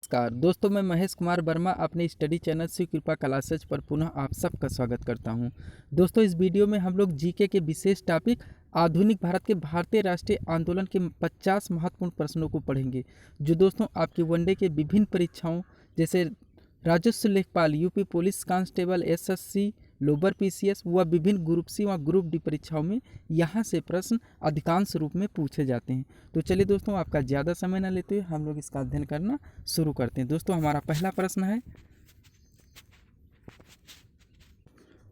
नमस्कार दोस्तों, मैं महेश कुमार वर्मा अपने स्टडी चैनल शिव कृपा क्लासेज पर पुनः आप सबका स्वागत करता हूं। दोस्तों, इस वीडियो में हम लोग जीके के विशेष टॉपिक आधुनिक भारत के भारतीय राष्ट्रीय आंदोलन के 50 महत्वपूर्ण प्रश्नों को पढ़ेंगे, जो दोस्तों आपकी वनडे के विभिन्न परीक्षाओं जैसे राजस्व लेखपाल, UP police constable, SSC, lower PCS व विभिन्न ग्रुप सी व ग्रुप डी परीक्षाओं में यहाँ से प्रश्न अधिकांश रूप में पूछे जाते हैं। तो चलिए दोस्तों, आपका ज़्यादा समय न लेते हुए हम लोग इसका अध्ययन करना शुरू करते हैं। दोस्तों, हमारा पहला प्रश्न है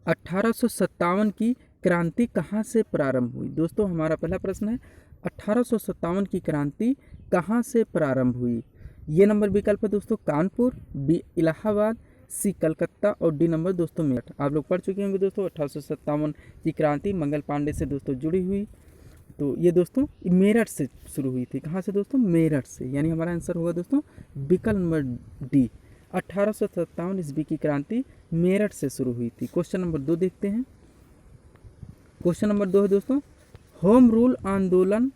1857 की क्रांति कहाँ से प्रारंभ हुई। दोस्तों, हमारा पहला प्रश्न है 1857 की क्रांति कहाँ से प्रारंभ हुई। ये नंबर विकल्प है दोस्तों कानपुर, बी इलाहाबाद, सी कलकत्ता और डी नंबर दोस्तों मेरठ। आप लोग पढ़ चुके होंगे दोस्तों 1857 की क्रांति मंगल पांडे से दोस्तों जुड़ी हुई। तो ये दोस्तों मेरठ से शुरू हुई थी। कहाँ से दोस्तों? मेरठ से। यानी हमारा आंसर होगा दोस्तों विकल्प नंबर डी, 1857 ईस्वी की क्रांति मेरठ से शुरू हुई थी। क्वेश्चन नंबर 2 देखते हैं। क्वेश्चन नंबर 2 है दोस्तों, होम रूल आंदोलन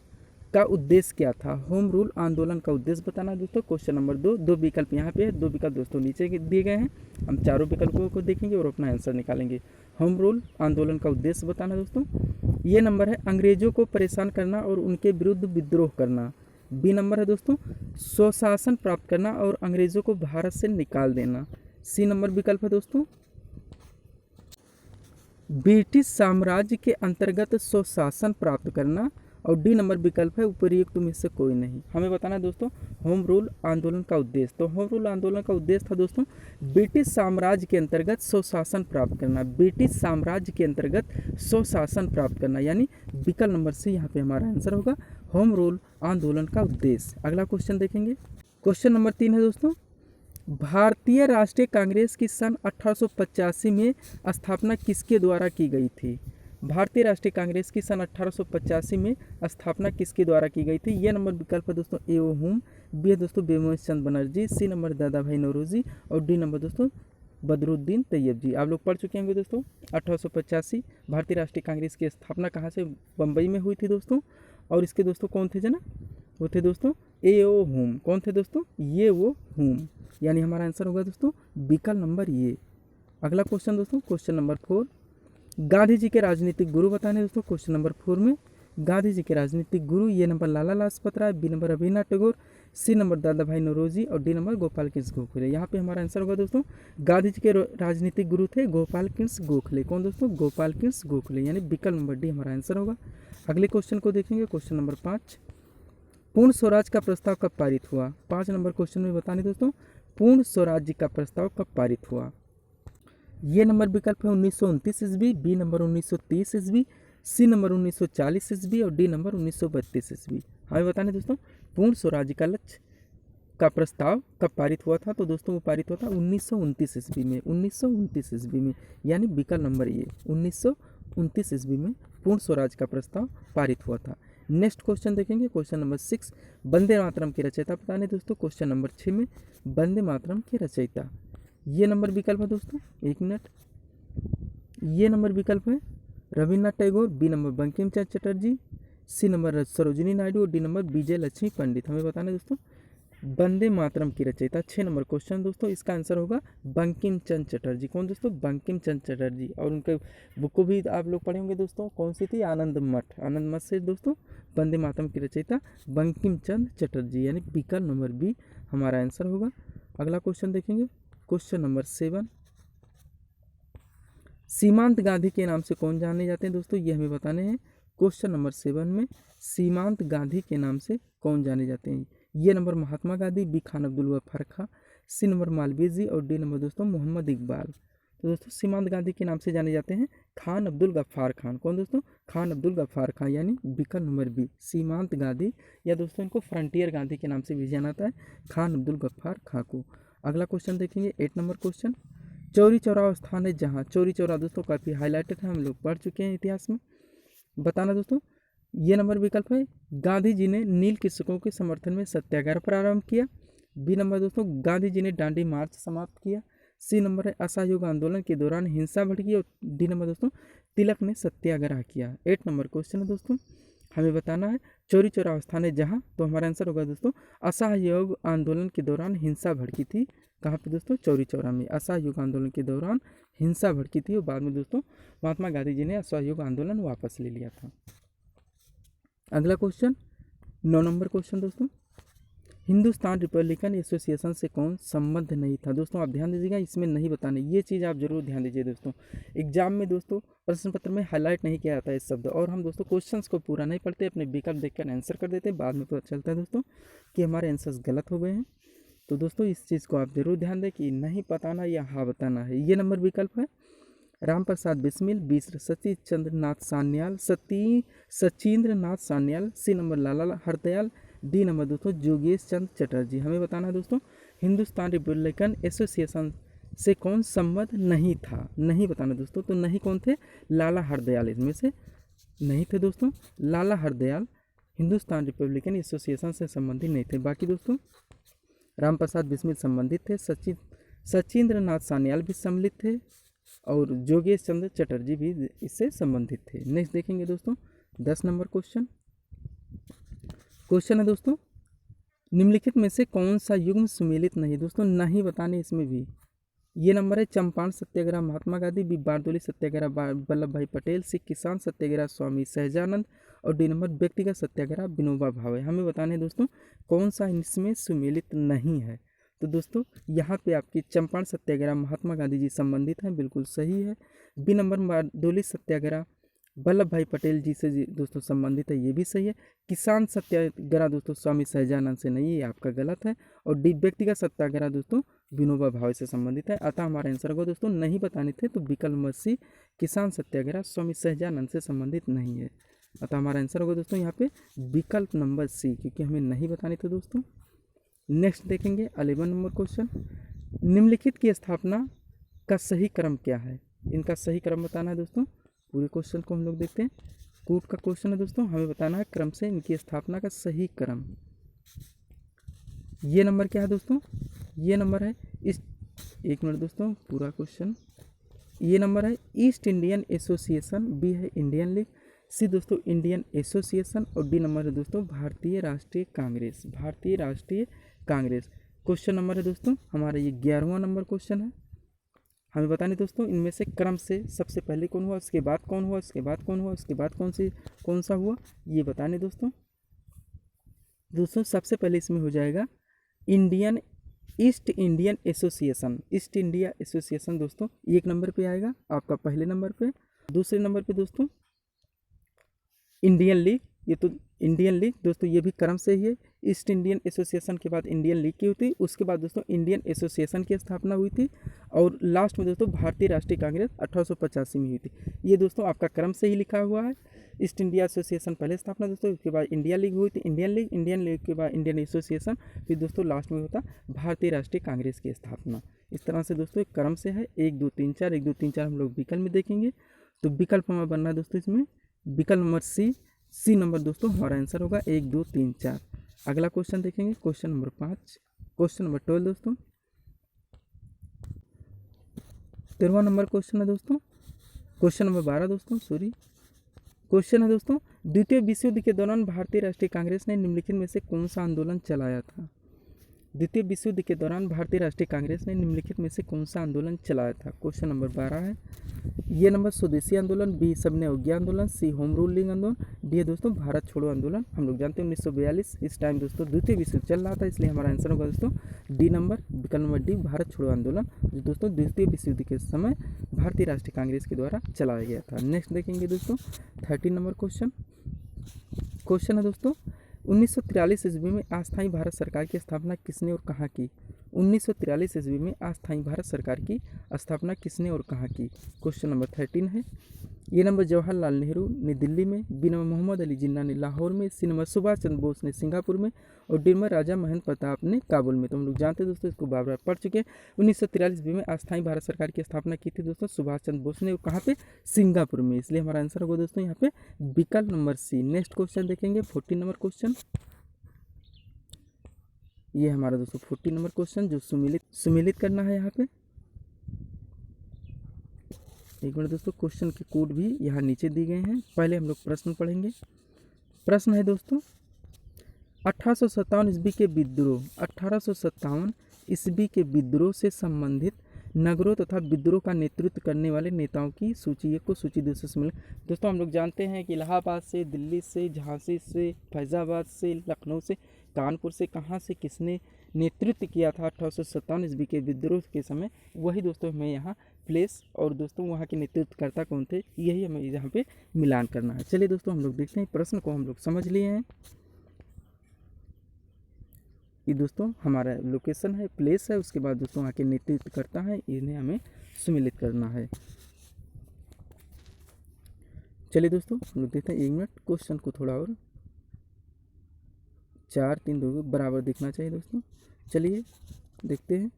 का उद्देश्य क्या था। होम रूल आंदोलन का उद्देश्य बताना दोस्तों। क्वेश्चन नंबर 2, दो विकल्प यहाँ पे है, दो विकल्प दोस्तों नीचे दिए गए हैं। हम चारों विकल्पों को देखेंगे और अपना आंसर निकालेंगे। होम रूल आंदोलन का उद्देश्य बताना दोस्तों। ये नंबर है अंग्रेजों को परेशान करना और उनके विरुद्ध विद्रोह करना। बी नंबर है दोस्तों स्वशासन प्राप्त करना और अंग्रेजों को भारत से निकाल देना। सी नंबर विकल्प है दोस्तों ब्रिटिश साम्राज्य के अंतर्गत स्वशासन प्राप्त करना। और डी नंबर विकल्प है उपयुक्त में से कोई नहीं। हमें बताना है दोस्तों होम रूल आंदोलन का उद्देश्य। तो होम रूल आंदोलन का उद्देश्य था दोस्तों ब्रिटिश साम्राज्य के अंतर्गत स्वशासन प्राप्त करना। ब्रिटिश साम्राज्य के अंतर्गत स्वशासन प्राप्त करना, यानी विकल्प नंबर सी यहाँ पे हमारा आंसर होगा होम रूल आंदोलन का उद्देश्य। अगला क्वेश्चन देखेंगे। क्वेश्चन नंबर 3 है दोस्तों, भारतीय राष्ट्रीय कांग्रेस की सन 1885 में स्थापना किसके द्वारा की गई थी। भारतीय राष्ट्रीय कांग्रेस की सन 1885 में स्थापना किसके द्वारा की गई थी। यह नंबर विकल्प है दोस्तों ए ओ हुम, बी है दोस्तों बेमोश चंद बनर्जी, सी नंबर दादा भाई नौरोजी और डी नंबर दोस्तों बदरुद्दीन तैयब जी। आप लोग पढ़ चुके होंगे दोस्तों 1885 भारतीय राष्ट्रीय कांग्रेस की स्थापना कहाँ से? बम्बई में हुई थी दोस्तों। और इसके दोस्तों कौन थे जना? वो थे दोस्तों ए ओ हुम। कौन थे दोस्तों? ये वो हुम। यानी हमारा आंसर होगा दोस्तों विकल्प नंबर ये। अगला क्वेश्चन दोस्तों, क्वेश्चन नंबर 4, गांधी जी के राजनीतिक गुरु बताने दोस्तों। क्वेश्चन नंबर 4 में गांधी जी के राजनीतिक गुरु, A number Lala Lajpat Rai, B number Rabindranath Tagore, C number Dadabhai Naoroji और डी नंबर गोपाल कृष्ण गोखले। यहाँ पे हमारा आंसर होगा दोस्तों गांधी जी के राजनीतिक गुरु थे गोपाल कृष्ण गोखले। कौन दोस्तों? गोपाल कृष्ण गोखले। यानी विकल्प नंबर डी हमारा आंसर होगा। अगले क्वेश्चन को देखेंगे। क्वेश्चन नंबर 5, पूर्ण स्वराज का प्रस्ताव कब पारित हुआ। 5 नंबर क्वेश्चन में बताने दोस्तों पूर्ण स्वराज्य का प्रस्ताव कब पारित हुआ। ये नंबर विकल्प है 1929 ईस्वी, बी नंबर 1930 ईस्वी, सी नंबर 1940 ईस्वी और डी नंबर 1932 ईस्वी। हमें बताने दोस्तों पूर्ण स्वराज्य का लक्ष्य का प्रस्ताव कब पारित हुआ था। तो दोस्तों वो पारित हुआ था 1929 ईस्वी में। 1929 ईस्वी में, यानी विकल्प नंबर ये 1929 ईस्वी में पूर्ण स्वराज का प्रस्ताव पारित हुआ था। नेक्स्ट क्वेश्चन देखेंगे। क्वेश्चन नंबर 6, वंदे मातरम के रचयिता बताने दोस्तों। क्वेश्चन नंबर 6 में वंदे मातरम के रचयिता, ये नंबर विकल्प है दोस्तों, एक मिनट, ये नंबर विकल्प है रविन्द्रनाथ टैगोर, बी नंबर बंकिम चंद्र चटर्जी, सी नंबर सरोजिनी नायडू और डी नंबर विजय लक्ष्मी पंडित। हमें बताना है दोस्तों वंदे मातरम की रचयिता। 6 नंबर क्वेश्चन दोस्तों, इसका आंसर होगा बंकिम चंद्र चटर्जी। कौन दोस्तों? बंकिम चंद्र चटर्जी। और उनके बुक को भी आप लोग पढ़े होंगे दोस्तों, कौन सी थी? आनंद मठ। आनंद मठ से दोस्तों वंदे मातरम की रचयिता बंकिम चंद्र चटर्जी, यानी विकल्प नंबर बी हमारा आंसर होगा। अगला क्वेश्चन देखेंगे। क्वेश्चन नंबर 7, सीमांत गांधी के नाम से कौन जाने जाते हैं दोस्तों। ये हमें बताने हैं। क्वेश्चन नंबर 7 में सीमांत गांधी के नाम से कौन जाने जाते हैं। ये नंबर महात्मा गांधी, बी खान अब्दुल गफ्फार खां, सी नंबर मालवीय जी और डी नंबर दोस्तों मोहम्मद इकबाल। तो दोस्तों सीमांत गांधी के नाम से जाने जाते हैं खान अब्दुल गफ्फार खान। कौन दोस्तों? खान अब्दुल गफ्फार खान, यानी विकल्प नंबर बी सीमांत गांधी, या दोस्तों इनको फ्रंटियर गांधी के नाम से भी जाना जाता है, खान अब्दुल गफ्फार खां को। अगला क्वेश्चन देखेंगे 8 नंबर क्वेश्चन, चौरी चौरा स्थान है जहाँ। चौरी चौरा दोस्तों काफ़ी हाईलाइटेड है, हम लोग पढ़ चुके हैं इतिहास में। बताना दोस्तों ये नंबर विकल्प है गांधी जी ने नील कृषकों के समर्थन में सत्याग्रह प्रारंभ किया, बी नंबर दोस्तों गांधी जी ने दांडी मार्च समाप्त किया, सी नंबर है असहयोग आंदोलन के दौरान हिंसा भड़की और डी नंबर दोस्तों तिलक ने सत्याग्रह किया। 8 नंबर क्वेश्चन है दोस्तों, हमें बताना है चौरी चौरा स्थान है जहाँ, तो हमारा आंसर होगा दोस्तों असहयोग आंदोलन के दौरान हिंसा भड़की थी। कहाँ पे दोस्तों? चौरी चौरा में असहयोग आंदोलन के दौरान हिंसा भड़की थी और बाद में दोस्तों महात्मा गांधी जी ने असहयोग आंदोलन वापस ले लिया था। अगला क्वेश्चन 9 नंबर क्वेश्चन दोस्तों, हिंदुस्तान रिपब्लिकन एसोसिएशन से कौन संबद्ध नहीं था? दोस्तों आप ध्यान दीजिएगा, इसमें नहीं बताने, ये चीज़ आप जरूर ध्यान दीजिए दोस्तों। एग्जाम में दोस्तों प्रश्न पत्र में हाईलाइट नहीं किया जाता है इस शब्द, और हम दोस्तों क्वेश्चंस को पूरा नहीं पढ़ते, अपने विकल्प देखकर आंसर कर देते हैं, बाद में पता चलता है दोस्तों कि हमारे आंसर्स गलत हो गए हैं। तो दोस्तों इस चीज़ को आप जरूर ध्यान दें कि नहीं बताना या हाँ बताना है। ये नंबर विकल्प है राम प्रसाद बिस्मिल, बी सतीश चंद्र नाथ सान्याल, सचिंद्र नाथ सान्याल, सी नंबर लाला हरदयाल, डी नंबर दोस्तों योगेश चंद्र चटर्जी। हमें बताना है दोस्तों हिंदुस्तान रिपब्लिकन एसोसिएशन से कौन संबद्ध नहीं था, नहीं बताना दोस्तों। तो नहीं कौन थे? लाला हरदयाल इसमें से नहीं थे दोस्तों। लाला हरदयाल हिंदुस्तान रिपब्लिकन एसोसिएशन से संबंधित नहीं थे। बाकी दोस्तों राम प्रसाद बिस्मिल संबंधित थे, सचिंद्र नाथ सान्याल भी सम्मिलित थे और योगेश चंद्र चटर्जी भी इससे संबंधित थे। नेक्स्ट देखेंगे दोस्तों 10 नंबर क्वेश्चन। क्वेश्चन है दोस्तों निम्नलिखित में से कौन सा युग्म सुमेलित नहीं? दोस्तों नहीं बताने इसमें भी। ये नंबर है चंपारण सत्याग्रह महात्मा गांधी, बी बारदोली सत्याग्रह वल्लभ भाई पटेल, सी किसान सत्याग्रह स्वामी सहजानंद और डी नंबर व्यक्तिगत सत्याग्रह विनोबा भावे। हमें बताने हैं दोस्तों कौन सा इसमें सुमेलित नहीं है। तो दोस्तों यहाँ पे आपकी चंपारण सत्याग्रह महात्मा गांधी जी संबंधित हैं, बिल्कुल सही है। बी नंबर बारदोली सत्याग्रह वल्लभ भाई पटेल जी से दोस्तों संबंधित है, ये भी सही है। किसान सत्याग्रह दोस्तों स्वामी सहजानंद से नहीं, ये आपका गलत है। और डी व्यक्तिगत सत्याग्रह दोस्तों विनोबा भावे से संबंधित है। अतः हमारा आंसर को दोस्तों नहीं बताने थे, तो विकल्प नंबर सी किसान सत्याग्रह स्वामी सहजानंद से संबंधित नहीं है। अतः हमारा आंसर होगा दोस्तों यहाँ पे विकल्प नंबर सी, क्योंकि हमें नहीं बताने थे दोस्तों। नेक्स्ट देखेंगे 11 नंबर क्वेश्चन, निम्नलिखित की स्थापना का सही क्रम क्या है? इनका सही क्रम बताना है दोस्तों। पूरे क्वेश्चन को हम लोग देखते हैं। कूट का क्वेश्चन है दोस्तों, हमें बताना है क्रम से इनकी स्थापना का सही क्रम। ये नंबर क्या है दोस्तों? ये नंबर है एक मिनट दोस्तों, पूरा क्वेश्चन। ये नंबर है ईस्ट इंडियन एसोसिएशन, बी है इंडियन लीग, सी दोस्तों इंडियन एसोसिएशन और डी नंबर है दोस्तों भारतीय राष्ट्रीय कांग्रेस, भारतीय राष्ट्रीय कांग्रेस। क्वेश्चन नंबर है दोस्तों हमारा ये 11वां नंबर क्वेश्चन है। हमें बताने दोस्तों इनमें से क्रम से सबसे पहले कौन हुआ, उसके बाद कौन हुआ, उसके बाद कौन हुआ, उसके बाद कौन सा हुआ, ये बताने दोस्तों। सबसे पहले इसमें हो जाएगा east Indian association, east India association दोस्तों 1 नंबर पे आएगा आपका पहले नंबर पे। दूसरे नंबर पे दोस्तों इंडियन लीग, ये तो इंडियन लीग दोस्तों ये भी क्रम से ही है। ईस्ट इंडियन एसोसिएशन के बाद इंडियन लीग की हुई थी, उसके बाद दोस्तों इंडियन एसोसिएशन की स्थापना हुई थी और लास्ट में दोस्तों भारतीय राष्ट्रीय कांग्रेस 1885 में हुई थी। ये दोस्तों आपका क्रम से ही लिखा हुआ है। ईस्ट इंडिया एसोसिएशन पहले स्थापना दोस्तों, उसके बाद इंडिया लीग हुई थी, इंडियन लीग के बाद इंडियन एसोसिएशन, फिर दोस्तों लास्ट में होता भारतीय राष्ट्रीय कांग्रेस की स्थापना। इस तरह से दोस्तों एक क्रम से है 1 2 3 4, 1 2 3 4 हम लोग विकल्प में देखेंगे। तो विकल्प हमें बनना है दोस्तों इसमें विकल्प नंबर सी नंबर दोस्तों हमारा आंसर होगा 1 2 3 4। अगला क्वेश्चन देखेंगे क्वेश्चन नंबर 5, क्वेश्चन नंबर 12 दोस्तों 13वां नंबर क्वेश्चन है दोस्तों। क्वेश्चन नंबर 12 दोस्तों क्वेश्चन है दोस्तों द्वितीय विश्व युद्ध के दौरान भारतीय राष्ट्रीय कांग्रेस ने निम्नलिखित में से कौन सा आंदोलन चलाया था? द्वितीय विश्व युद्ध के दौरान भारतीय राष्ट्रीय कांग्रेस ने निम्नलिखित में से कौन सा आंदोलन चलाया था? क्वेश्चन नंबर 12 है। ये नंबर स्वदेशी आंदोलन, बी सबने अवज्ञा आंदोलन, सी होम रूलिंग आंदोलन, डी है दोस्तों भारत छोड़ो आंदोलन। हम लोग जानते हैं 1942 इस टाइम दोस्तों द्वितीय विश्व युद्ध चल रहा था, इसलिए हमारा आंसर होगा दोस्तों डी नंबर विकल्प नंबर डी भारत छोड़ो आंदोलन, जो दोस्तों द्वितीय विश्व युद्ध के समय भारतीय राष्ट्रीय कांग्रेस के द्वारा चलाया गया था। नेक्स्ट देखेंगे दोस्तों 13 नंबर क्वेश्चन है दोस्तों 1943 ईस्वी में अस्थायी भारत सरकार की स्थापना किसने और कहाँ की? 1943 ईस्वी में अस्थायी भारत सरकार की स्थापना किसने और कहाँ की? क्वेश्चन नंबर 13 है। ये नंबर जवाहरलाल नेहरू ने दिल्ली में, बी नंबर मोहम्मद अली जिन्ना ने लाहौर में, सी नंबर सुभाष चंद्र बोस ने सिंगापुर में और डी नंबर राजा महेंद्र प्रताप ने काबुल में। तो हम लोग जानते हैं दोस्तों, इसको बार बार पढ़ चुके हैं। 1943 ईस्वी में अस्थायी भारत सरकार की स्थापना की थी दोस्तों सुभाष चंद्र बोस ने, कहाँ पे? सिंगापुर में। इसलिए हमारा आंसर होगा दोस्तों यहाँ पे विकल्प नंबर सी। नेक्स्ट क्वेश्चन देखेंगे 14 नंबर क्वेश्चन। ये हमारा दोस्तों 14 नंबर क्वेश्चन जो सुमिलित करना है यहाँ पे। एक मिनट दोस्तों, क्वेश्चन के कोड भी यहाँ नीचे दिए गए हैं। पहले हम लोग प्रश्न पढ़ेंगे। प्रश्न है दोस्तों, 1857 ईस्वी के विद्रोह, 1857 ईस्वी के विद्रोह से संबंधित नगरों तथा विद्रोह का नेतृत्व करने वाले नेताओं की सूची को सूची दूसरे से मिले। दोस्तों हम लोग जानते हैं कि इलाहाबाद से, दिल्ली से, झांसी से, फैज़ाबाद से, लखनऊ से, कानपुर से, कहाँ से किसने नेतृत्व किया था 1857 ईस्वी के विद्रोह के समय, वही दोस्तों हमें यहाँ प्लेस और दोस्तों वहाँ के नेतृत्वकर्ता कौन थे, यही हमें यहाँ पे मिलान करना है। चलिए दोस्तों हम लोग देखते हैं, प्रश्न को हम लोग समझ लिए हैं। ये दोस्तों हमारा लोकेशन है, प्लेस है, उसके बाद दोस्तों वहाँ के नेतृत्व करता है, इन्हें हमें सम्मिलित करना है। चलिए दोस्तों हम लोग देखते हैं, 1 मिनट, क्वेश्चन को थोड़ा और 4 3 2 बराबर दिखना चाहिए दोस्तों। चलिए देखते हैं।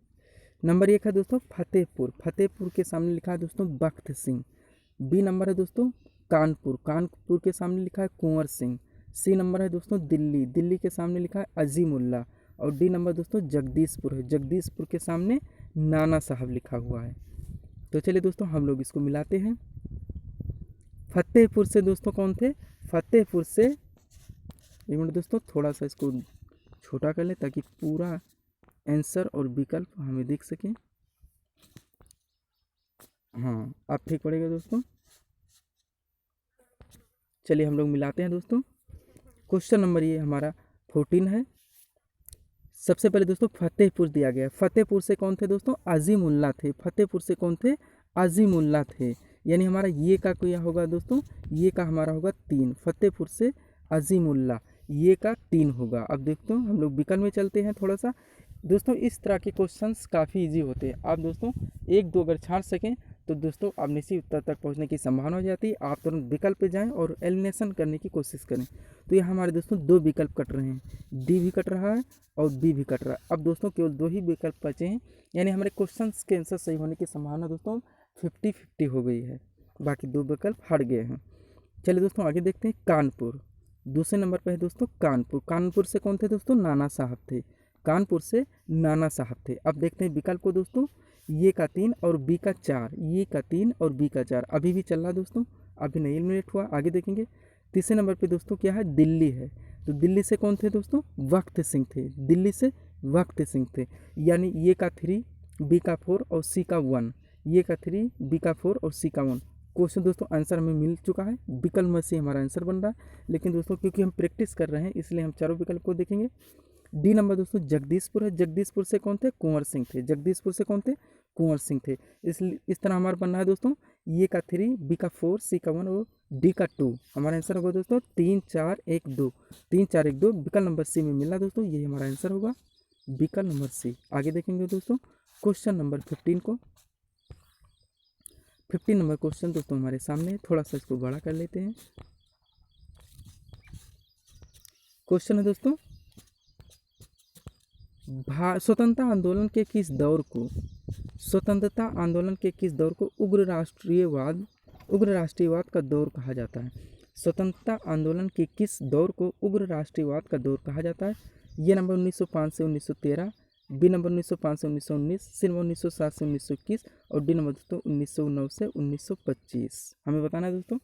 नंबर 1 है दोस्तों फतेहपुर, फतेहपुर के सामने लिखा है दोस्तों बख्त सिंह। बी नंबर है दोस्तों कानपुर, कानपुर के सामने लिखा है कुंवर सिंह। सी नंबर है दोस्तों दिल्ली, दिल्ली के सामने लिखा है अजीमुल्ला। और डी नंबर दोस्तों जगदीशपुर है, जगदीशपुर के सामने नाना साहब लिखा हुआ है। तो चलिए दोस्तों हम लोग इसको मिलाते हैं। फतेहपुर से दोस्तों कौन थे, फतेहपुर से, एक मिनट दोस्तों थोड़ा सा इसको छोटा कर लें ताकि पूरा आंसर और विकल्प हमें दिख सके। हाँ अब ठीक पड़ेगा दोस्तों। चलिए हम लोग मिलाते हैं दोस्तों। क्वेश्चन नंबर ये हमारा 14 है। सबसे पहले दोस्तों फतेहपुर दिया गया, फतेहपुर से कौन थे दोस्तों, अजीमुल्ला थे। फतेहपुर से कौन थे, अजीमुल्ला थे। यानी हमारा ये का क्या होगा दोस्तों, ये का हमारा होगा 3, फतेहपुर से अजीमुल्ला, ये का 3 होगा। अब देखते हैं हम लोग विकल्प में चलते हैं थोड़ा सा। दोस्तों इस तरह के क्वेश्चंस काफ़ी इजी होते हैं। आप दोस्तों 1 2 अगर छांट सकें तो दोस्तों आप निश्चित उत्तर तक पहुंचने की संभावना हो जाती है। आप तुरंत विकल्प पे जाएं और एलिमिनेशन करने की कोशिश करें। तो यहाँ हमारे दोस्तों 2 विकल्प कट रहे हैं, डी भी कट रहा है और बी भी कट रहा है। अब दोस्तों केवल 2 ही विकल्प बचे हैं, यानी हमारे क्वेश्चन के आंसर सही होने की संभावना दोस्तों 50-50 हो गई है, बाकी 2 विकल्प हट गए हैं। चलिए दोस्तों आगे देखते हैं। कानपुर दूसरे नंबर पर है दोस्तों कानपुर, कानपुर से कौन थे दोस्तों, नाना साहब थे। कानपुर से नाना साहब थे। अब देखते हैं विकल्प को दोस्तों, ये का 3 और बी का 4, ये का 3 और बी का 4 अभी भी चल रहा दोस्तों, अभी नहीं एलिमिनेट हुआ, आगे देखेंगे। तीसरे नंबर पे दोस्तों क्या है, दिल्ली है। तो दिल्ली से कौन थे दोस्तों, वक्त सिंह थे, दिल्ली से वक्त सिंह थे। यानी ये का 3, बी का 4 और सी का 1, ये का 3, बी का 4 और सी का 1। क्वेश्चन दोस्तों आंसर हमें मिल चुका है, विकल्प में से हमारा आंसर बन रहा है। लेकिन दोस्तों क्योंकि हम प्रैक्टिस कर रहे हैं इसलिए हम चारों विकल्प को देखेंगे। डी नंबर दोस्तों जगदीशपुर है, जगदीशपुर से कौन थे, कुंवर सिंह थे, जगदीशपुर से कौन थे, कुंवर सिंह थे। इस तरह हमारा बनना है दोस्तों, ये का 3, बी का 4, सी का 1 और डी का 2। हमारा आंसर होगा दोस्तों 3 4 1 2, 3 4 1 2, विकल्प नंबर सी में मिला दोस्तों, यही हमारा आंसर होगा, विकल्प नंबर सी। आगे देखेंगे दोस्तों क्वेश्चन नंबर 15 को। 15 नंबर क्वेश्चन दोस्तों हमारे सामने, थोड़ा सा इसको बड़ा कर लेते हैं। क्वेश्चन है दोस्तों, स्वतंत्रता आंदोलन के किस दौर को, स्वतंत्रता आंदोलन के किस दौर को उग्र राष्ट्रीयवाद का दौर कहा जाता है। स्वतंत्रता आंदोलन के किस दौर को उग्र राष्ट्रीयवाद का दौर कहा जाता है। ये नंबर 1905 से 1913, बी नंबर 1905 से 1919, सी नंबर 1907 से 1921 और डी नंबर दोस्तों 1909 से 1925। हमें बताना है दोस्तों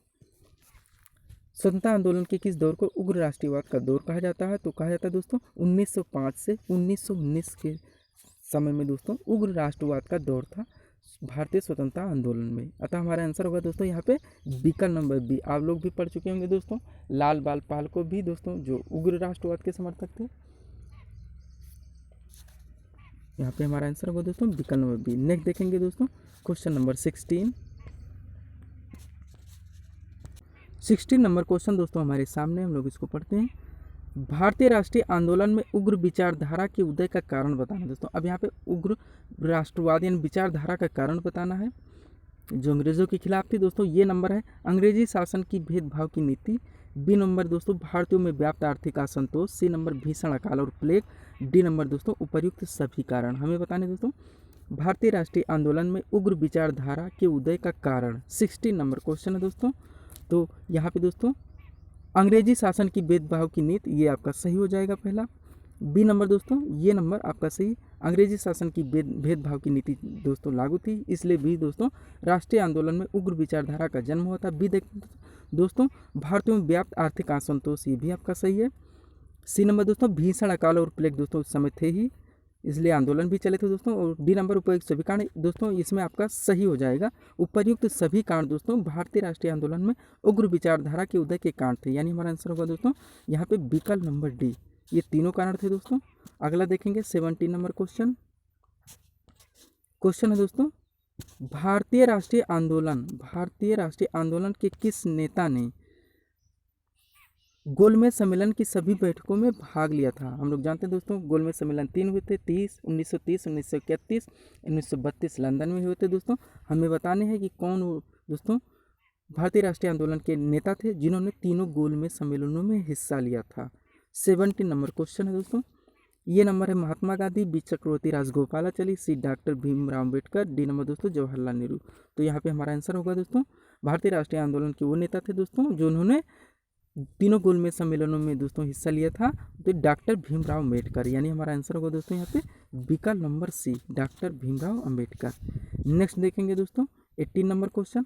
स्वतंत्रता आंदोलन के किस दौर को उग्र राष्ट्रीयवाद का दौर कहा जाता है। तो कहा जाता है दोस्तों 1905 से 1919 के समय में दोस्तों उग्र राष्ट्रवाद का दौर था भारतीय स्वतंत्रता आंदोलन में। अतः हमारा आंसर होगा दोस्तों यहाँ पे विकल्प नंबर बी। आप लोग भी पढ़ चुके होंगे दोस्तों, लाल बाल पाल को भी दोस्तों जो उग्र राष्ट्रवाद के समर्थक थे। यहाँ पे हमारा आंसर होगा दोस्तों विकल्प नंबर बी। नेक्स्ट देखेंगे दोस्तों क्वेश्चन नंबर 16 नंबर क्वेश्चन दोस्तों हमारे सामने, हम लोग इसको पढ़ते हैं। भारतीय राष्ट्रीय आंदोलन में उग्र विचारधारा के उदय का कारण बताना दोस्तों। अब यहाँ पे उग्र राष्ट्रवाद यानी विचारधारा का कारण बताना है जो अंग्रेजों के खिलाफ थी दोस्तों। ये नंबर है अंग्रेजी शासन की भेदभाव की नीति, बी नंबर दोस्तों भारतीयों में व्याप्त आर्थिक असंतोष, सी नंबर भीषण अकाल और प्लेग, डी नंबर दोस्तों उपर्युक्त सभी कारण। हमें बताने दोस्तों भारतीय राष्ट्रीय आंदोलन में उग्र विचारधारा के उदय का कारण। 16 नंबर क्वेश्चन है दोस्तों। तो यहाँ पे दोस्तों अंग्रेजी शासन की भेदभाव की नीति, ये आपका सही हो जाएगा पहला। बी नंबर दोस्तों, ये नंबर आपका सही। अंग्रेजी शासन की भेदभाव की नीति दोस्तों लागू थी, इसलिए भी दोस्तों राष्ट्रीय आंदोलन में उग्र विचारधारा का जन्म हुआ था। बी देख दोस्तों, भारतीयों में व्याप्त आर्थिक असंतोष, ये भी आपका सही है। सी नंबर दोस्तों, भीषण अकाल और प्लेग दोस्तों उस समय थे ही, इसलिए आंदोलन भी चले थे दोस्तों। और डी नंबर, उपयुक्त सभी कारण दोस्तों इसमें आपका सही हो जाएगा। उपयुक्त सभी कारण दोस्तों भारतीय राष्ट्रीय आंदोलन में उग्र विचारधारा के उदय के कारण थे, यानी हमारा आंसर होगा दोस्तों यहाँ पे विकल्प नंबर डी, ये तीनों कारण थे दोस्तों। अगला देखेंगे 17 नंबर क्वेश्चन। क्वेश्चन है दोस्तों, भारतीय राष्ट्रीय आंदोलन के किस नेता ने गोलमेज सम्मेलन की सभी बैठकों में भाग लिया था? हम लोग जानते हैं दोस्तों गोलमेज सम्मेलन 3 हुए थे, 1930, 1931, 1932 लंदन में हुए थे दोस्तों। हमें बताने हैं कि कौन दोस्तों भारतीय राष्ट्रीय आंदोलन के नेता थे जिन्होंने तीनों गोलमेज सम्मेलनों में हिस्सा लिया था। 17 नंबर क्वेश्चन है दोस्तों, ये नंबर है Mahatma Gandhi, B Chakravarti Rajagopalachari, C doctor Bhimrao Ambedkar, D number दोस्तों जवाहरलाल नेहरू। तो यहाँ पे हमारा आंसर होगा दोस्तों भारतीय राष्ट्रीय आंदोलन के वो नेता थे दोस्तों जो उन्होंने तीनों गोलमेज सम्मेलनों में दोस्तों हिस्सा लिया था, तो डॉक्टर भीमराव अम्बेडकर, यानी हमारा आंसर होगा दोस्तों यहाँ पे विकल्प number C, doctor Bhimrao Ambedkar. Next देखेंगे दोस्तों 18 नंबर क्वेश्चन,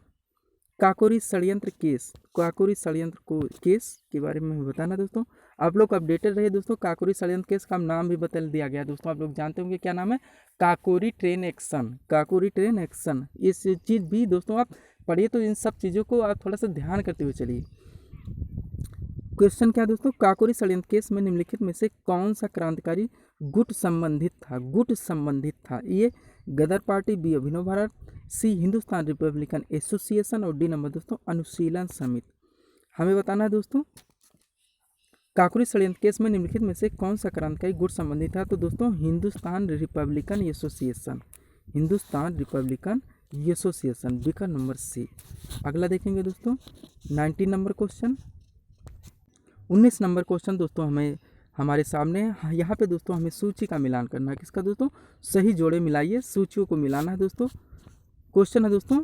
काकोरी षड्यंत्र केस, काकोरी षड्यंत्र को केस के बारे में हमें बताना दोस्तों। आप लोग अपडेटेड रहे दोस्तों, काकोरी षड्यंत्र केस का नाम भी बदल दिया गया दोस्तों, आप लोग जानते होंगे क्या नाम है, Kakori train action, Kakori train action. इस चीज़ भी दोस्तों आप पढ़िए, तो इन सब चीज़ों को आप थोड़ा सा ध्यान करते हुए चलिए। क्वेश्चन क्या दोस्तों, काकोरी षड्यंत्र केस में निम्नलिखित में से कौन सा क्रांतिकारी गुट संबंधित था? ये गदर पार्टी, बी अभिनव भारत, सी हिंदुस्तान रिपब्लिकन एसोसिएशन, और डी नंबर दोस्तों अनुशीलन समिति। हमें बताना है दोस्तों काकोरी षड्यंत्र केस में निम्नलिखित में से कौन सा क्रांतिकारी गुट संबंधित था? तो दोस्तों Hindustan Republican association, Hindustan Republican association, विकल्प नंबर सी। अगला देखेंगे दोस्तों 19 नंबर क्वेश्चन। 19 नंबर क्वेश्चन दोस्तों हमें हमारे सामने यहाँ पे दोस्तों हमें सूची का मिलान करना है। किसका दोस्तों? सही जोड़े मिलाइए, सूचियों को मिलाना है दोस्तों। क्वेश्चन है दोस्तों,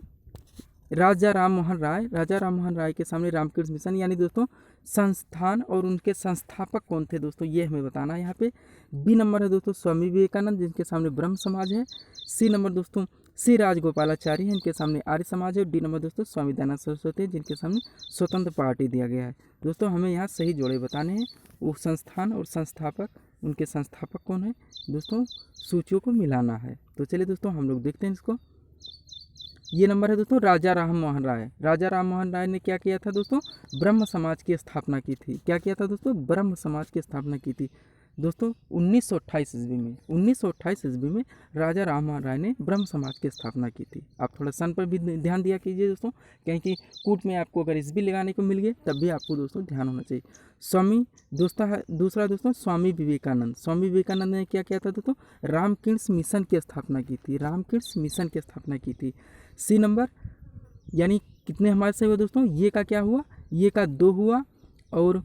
राजा राम मोहन राय के सामने रामकृष्ण मिशन यानी दोस्तों संस्थान और उनके संस्थापक कौन थे दोस्तों, ये हमें बताना है यहाँ पे। बी नंबर है दोस्तों स्वामी विवेकानंद, जिनके सामने ब्रह्म समाज है। सी नंबर दोस्तों सी राजगोपालाचारी है, इनके सामने आर्य समाज है। डी नंबर दोस्तों स्वामी दयानंद सरस्वती है, जिनके सामने स्वतंत्र पार्टी दिया गया है। दोस्तों हमें यहाँ सही जोड़े बताने हैं, वो संस्थान और संस्थापक, उनके संस्थापक कौन है दोस्तों, सूचियों को मिलाना है। तो चलिए दोस्तों हम लोग देखते हैं इसको। ये नंबर है दोस्तों राजा राम मोहन राय। राजा राम मोहन राय ने क्या किया था दोस्तों, ब्रह्म समाज की स्थापना की थी। क्या किया था दोस्तों, ब्रह्म समाज की स्थापना की थी दोस्तों 1928 ईस्वी में। 1928 ईस्वी में राजा राम मोहन राय ने ब्रह्म समाज की स्थापना की थी। आप थोड़ा सन पर भी ध्यान दिया कीजिए दोस्तों, कहीं कि कूट में आपको अगर इस भी लगाने को मिल गए तब भी आपको दोस्तों ध्यान होना चाहिए। दूसरा दोस्तों स्वामी विवेकानंद। स्वामी विवेकानंद ने क्या किया था दोस्तों, रामकृष्ण मिशन की स्थापना की थी। रामकृष्ण मिशन की स्थापना की थी। सी नंबर यानी कितने हमारे से हुए दोस्तों, ये का क्या हुआ, ये का 2 हुआ, और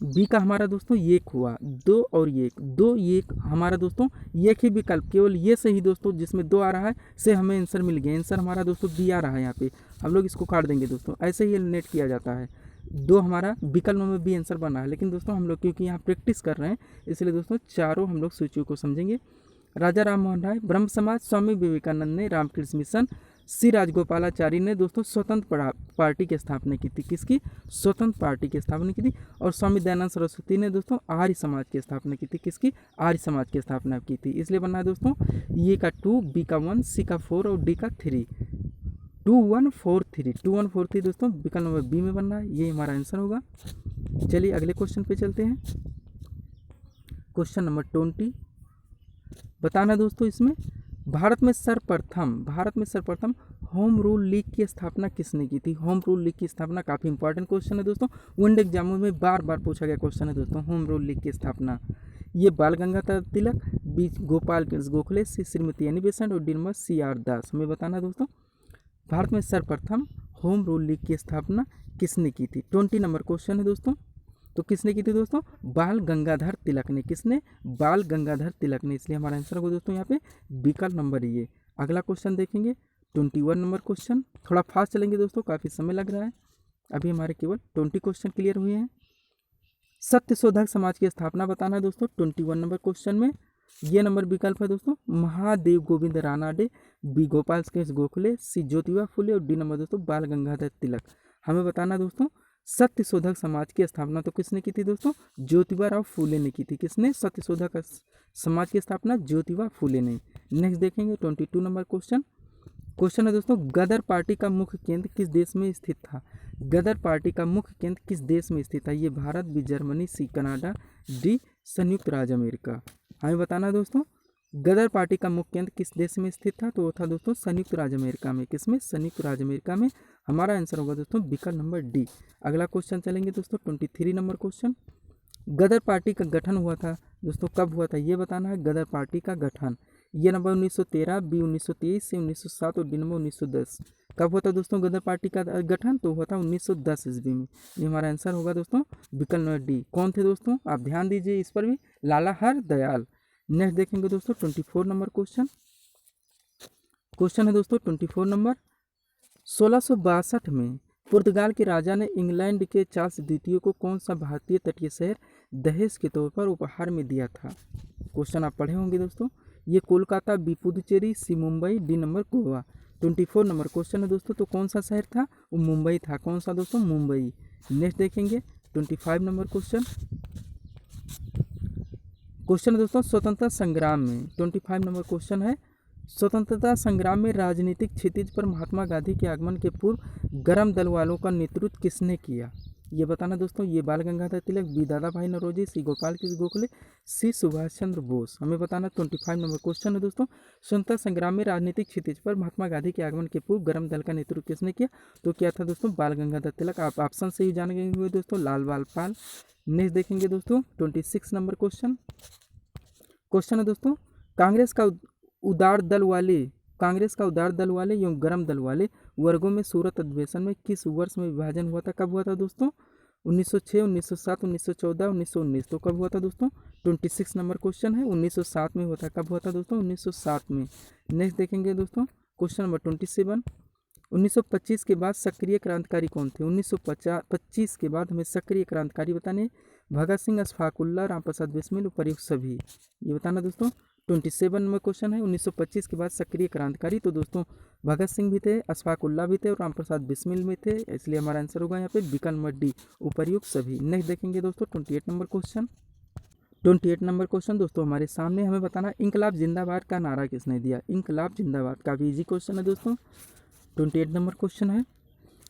बी का हमारा दोस्तों 1 हुआ। 2 और 1 हमारा दोस्तों एक ही विकल्प, केवल ये सही दोस्तों जिसमें 2 आ रहा है से हमें आंसर मिल गया। आंसर हमारा दोस्तों बी आ रहा है, यहाँ पे हम लोग इसको काट देंगे दोस्तों, ऐसे ही नेट किया जाता है। 2 हमारा विकल्प में भी आंसर बना है, लेकिन दोस्तों हम लोग क्योंकि यहाँ प्रैक्टिस कर रहे हैं इसलिए दोस्तों चारों हम लोग सूचियों को समझेंगे। राजा राम मोहन राय ब्रह्म समाज, स्वामी विवेकानंद ने रामकृष्ण मिशन, सी राजगोपालाचारी ने दोस्तों स्वतंत्र पार्टी की स्थापना की थी। किसकी? स्वतंत्र पार्टी की स्थापना की थी। और स्वामी दयानंद सरस्वती ने दोस्तों आर्य समाज की स्थापना की थी। किसकी? आर्य समाज की स्थापना की थी। इसलिए बनना है दोस्तों ये का 2, बी का 1, सी का 4 और डी का 3। 2 1 4 3 2 1 4 3 दोस्तों विकल्प नंबर बी में बनना है, ये हमारा आंसर होगा। चलिए अगले क्वेश्चन पे चलते हैं। क्वेश्चन नंबर 20 बताना दोस्तों, इसमें भारत में सर्वप्रथम होम रूल लीग की स्थापना किसने की थी? होम रूल लीग की स्थापना काफ़ी इंपॉर्टेंट क्वेश्चन है दोस्तों, वन एग्जामों में बार बार पूछा गया क्वेश्चन है दोस्तों। होम रूल लीग की स्थापना ये बाल गंगाधर तिलक, बी गोपाल कृष्ण गोखले, सी श्रीमती एनी बेसेंट और डी नंबर CR दास। हमें बताना दोस्तों भारत में सर्वप्रथम होम रूल लीग की स्थापना किसने की थी? 20 नंबर क्वेश्चन है दोस्तों। तो किसने की थी दोस्तों? बाल गंगाधर तिलक ने। किसने? बाल गंगाधर तिलक ने। इसलिए हमारा आंसर होगा दोस्तों यहाँ पे विकल्प नंबर ये। अगला क्वेश्चन देखेंगे 21 नंबर क्वेश्चन। थोड़ा फास्ट चलेंगे दोस्तों, काफ़ी समय लग रहा है, अभी हमारे केवल 20 क्वेश्चन क्लियर हुए हैं। सत्यशोधक समाज की स्थापना बताना है दोस्तों 21 नंबर क्वेश्चन में। ये नंबर विकल्प है दोस्तों महादेव गोविंद रानाडे, बी गोपाल कृष्ण गोखले, सी ज्योतिबा फुले और डी नंबर दोस्तों बाल गंगाधर तिलक। हमें बताना दोस्तों सत्यशोधक समाज की स्थापना तो किसने की थी दोस्तों, ज्योतिबा राव फूले ने की थी। किसने, सत्यशोधक समाज की स्थापना ज्योतिबा फूले ने। नेक्स्ट देखेंगे 22 नंबर क्वेश्चन। क्वेश्चन है दोस्तों गदर पार्टी का मुख्य केंद्र किस देश में स्थित था। गदर पार्टी का मुख्य केंद्र किस देश में स्थित था। ये Bharat, B Germany, C Canada, D संयुक्त राज्य अमेरिका। हमें बताना दोस्तों गदर पार्टी का मुख्य केंद्र किस देश में स्थित था, तो वो था दोस्तों संयुक्त राज्य अमेरिका में। किसमें, संयुक्त राज्य अमेरिका में। हमारा आंसर होगा दोस्तों विकल्प नंबर डी। अगला क्वेश्चन चलेंगे दोस्तों 23 नंबर क्वेश्चन। गदर पार्टी का गठन हुआ था दोस्तों, कब हुआ था ये बताना है। गदर पार्टी का गठन ये नंबर 1913, बी 1923, सी 1907 और डी नंबर 1910। कब हुआ था दोस्तों गदर पार्टी का गठन, तो हुआ था 1910 ईस्वी में। ये हमारा आंसर होगा दोस्तों विकल्प नंबर डी। कौन थे दोस्तों, आप ध्यान दीजिए इस पर भी, लाला हरदयाल। नेक्स्ट देखेंगे दोस्तों 24 नंबर क्वेश्चन। क्वेश्चन है दोस्तों 24 नंबर। 1662 में पुर्तगाल के राजा ने इंग्लैंड के चार्ल्स द्वितीय को कौन सा भारतीय तटीय शहर दहेज के तौर पर उपहार में दिया था। क्वेश्चन आप पढ़े होंगे दोस्तों। A Kolkata, B Puducherry, C Mumbai, D number Goa. 24 number question है दोस्तों, तो कौन सा शहर था, वो मुंबई था। कौन सा दोस्तों, मुंबई। नेक्स्ट देखेंगे 25 नंबर क्वेश्चन। क्वेश्चन है दोस्तों स्वतंत्रता संग्राम में 25 नंबर क्वेश्चन है, स्वतंत्रता संग्राम में राजनीतिक क्षितिज पर महात्मा गांधी के आगमन के पूर्व गरम दल वालों का नेतृत्व किसने किया, ये बताना दोस्तों। ये बाल गंगाधर तिलक, बी दादा भाई नौरोजी, सी गोपाल कृष्ण गोखले, सी सुभाष चंद्र बोस। हमें बताना 25 नंबर क्वेश्चन है दोस्तों। स्वतंत्रता संग्राम में राजनीतिक क्षितिज पर महात्मा गांधी के आगमन के पूर्व गरम दल का नेतृत्व किसने किया, तो क्या था दोस्तों, बाल गंगाधर तिलक। आप ऑप्शन से ही जानेंगे हुए दोस्तों, लाल बाल पाल। नेक्स्ट देखेंगे दोस्तों 26 नंबर क्वेश्चन। क्वेश्चन है दोस्तों कांग्रेस का उदार दल वाले एवं गर्म दल वाले वर्गों में सूरत अधिवेशन में किस वर्ष में विभाजन हुआ था। कब हुआ था दोस्तों, 1906, 1907, 1914, 1919। तो कब हुआ था दोस्तों, 26 नंबर क्वेश्चन है, 1907 में हुआ था। कब हुआ था दोस्तों, 1907 में। नेक्स्ट देखेंगे दोस्तों क्वेश्चन नंबर 27। 1925 के बाद सक्रिय क्रांतिकारी कौन थे। 1925 के बाद हमें सक्रिय क्रांतिकारी बताने, भगत सिंह, अशफाक उल्लाह, रामप्रसाद बिस्मिल, उपर्युक्त सभी। ये बताना दोस्तों 27 में क्वेश्चन है। 1925 के बाद सक्रिय क्रांतिकारी, तो दोस्तों भगत सिंह भी थे, अशफाक उल्लाह भी थे और रामप्रसाद बिस्मिल भी थे। इसलिए हमारा आंसर होगा यहाँ पे विकल्प नंबर डी, उपर्युक्त सभी। नेक्स्ट देखेंगे दोस्तों 28 नंबर क्वेश्चन। 28 नंबर क्वेश्चन दोस्तों हमारे सामने, हमें बताना इनकलाब जिंदाबाद का नारा किसने दिया। इनकलाब जिंदाबाद, काफी इजी क्वेश्चन है दोस्तों। 28 नंबर क्वेश्चन है,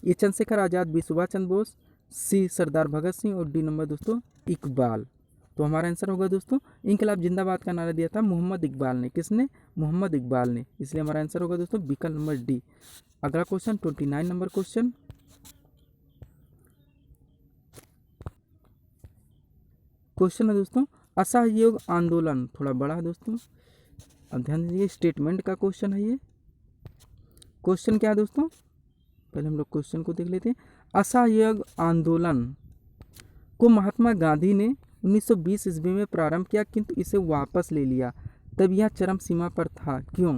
ये चंद्रशेखर आज़ाद, बी सुभाष चंद्र बोस, सी सरदार भगत सिंह और डी नंबर दोस्तों इकबाल। तो हमारा आंसर होगा दोस्तों इनकलाब जिंदाबाद का नारा दिया था मोहम्मद इकबाल ने। किसने, मोहम्मद इकबाल ने। इसलिए हमारा आंसर होगा दोस्तों विकल्प नंबर डी। अगला क्वेश्चन 29 नंबर क्वेश्चन। क्वेश्चन है दोस्तों असहयोग आंदोलन, थोड़ा बड़ा है दोस्तों, अब ध्यान दीजिए, स्टेटमेंट का क्वेश्चन है ये। क्वेश्चन क्या है दोस्तों, पहले हम लोग क्वेश्चन को देख लेते हैं। असहयोग आंदोलन को महात्मा गांधी ने 1920 ईस्वी में प्रारंभ किया, किंतु इसे वापस ले लिया, तब यह चरम सीमा पर था, क्यों।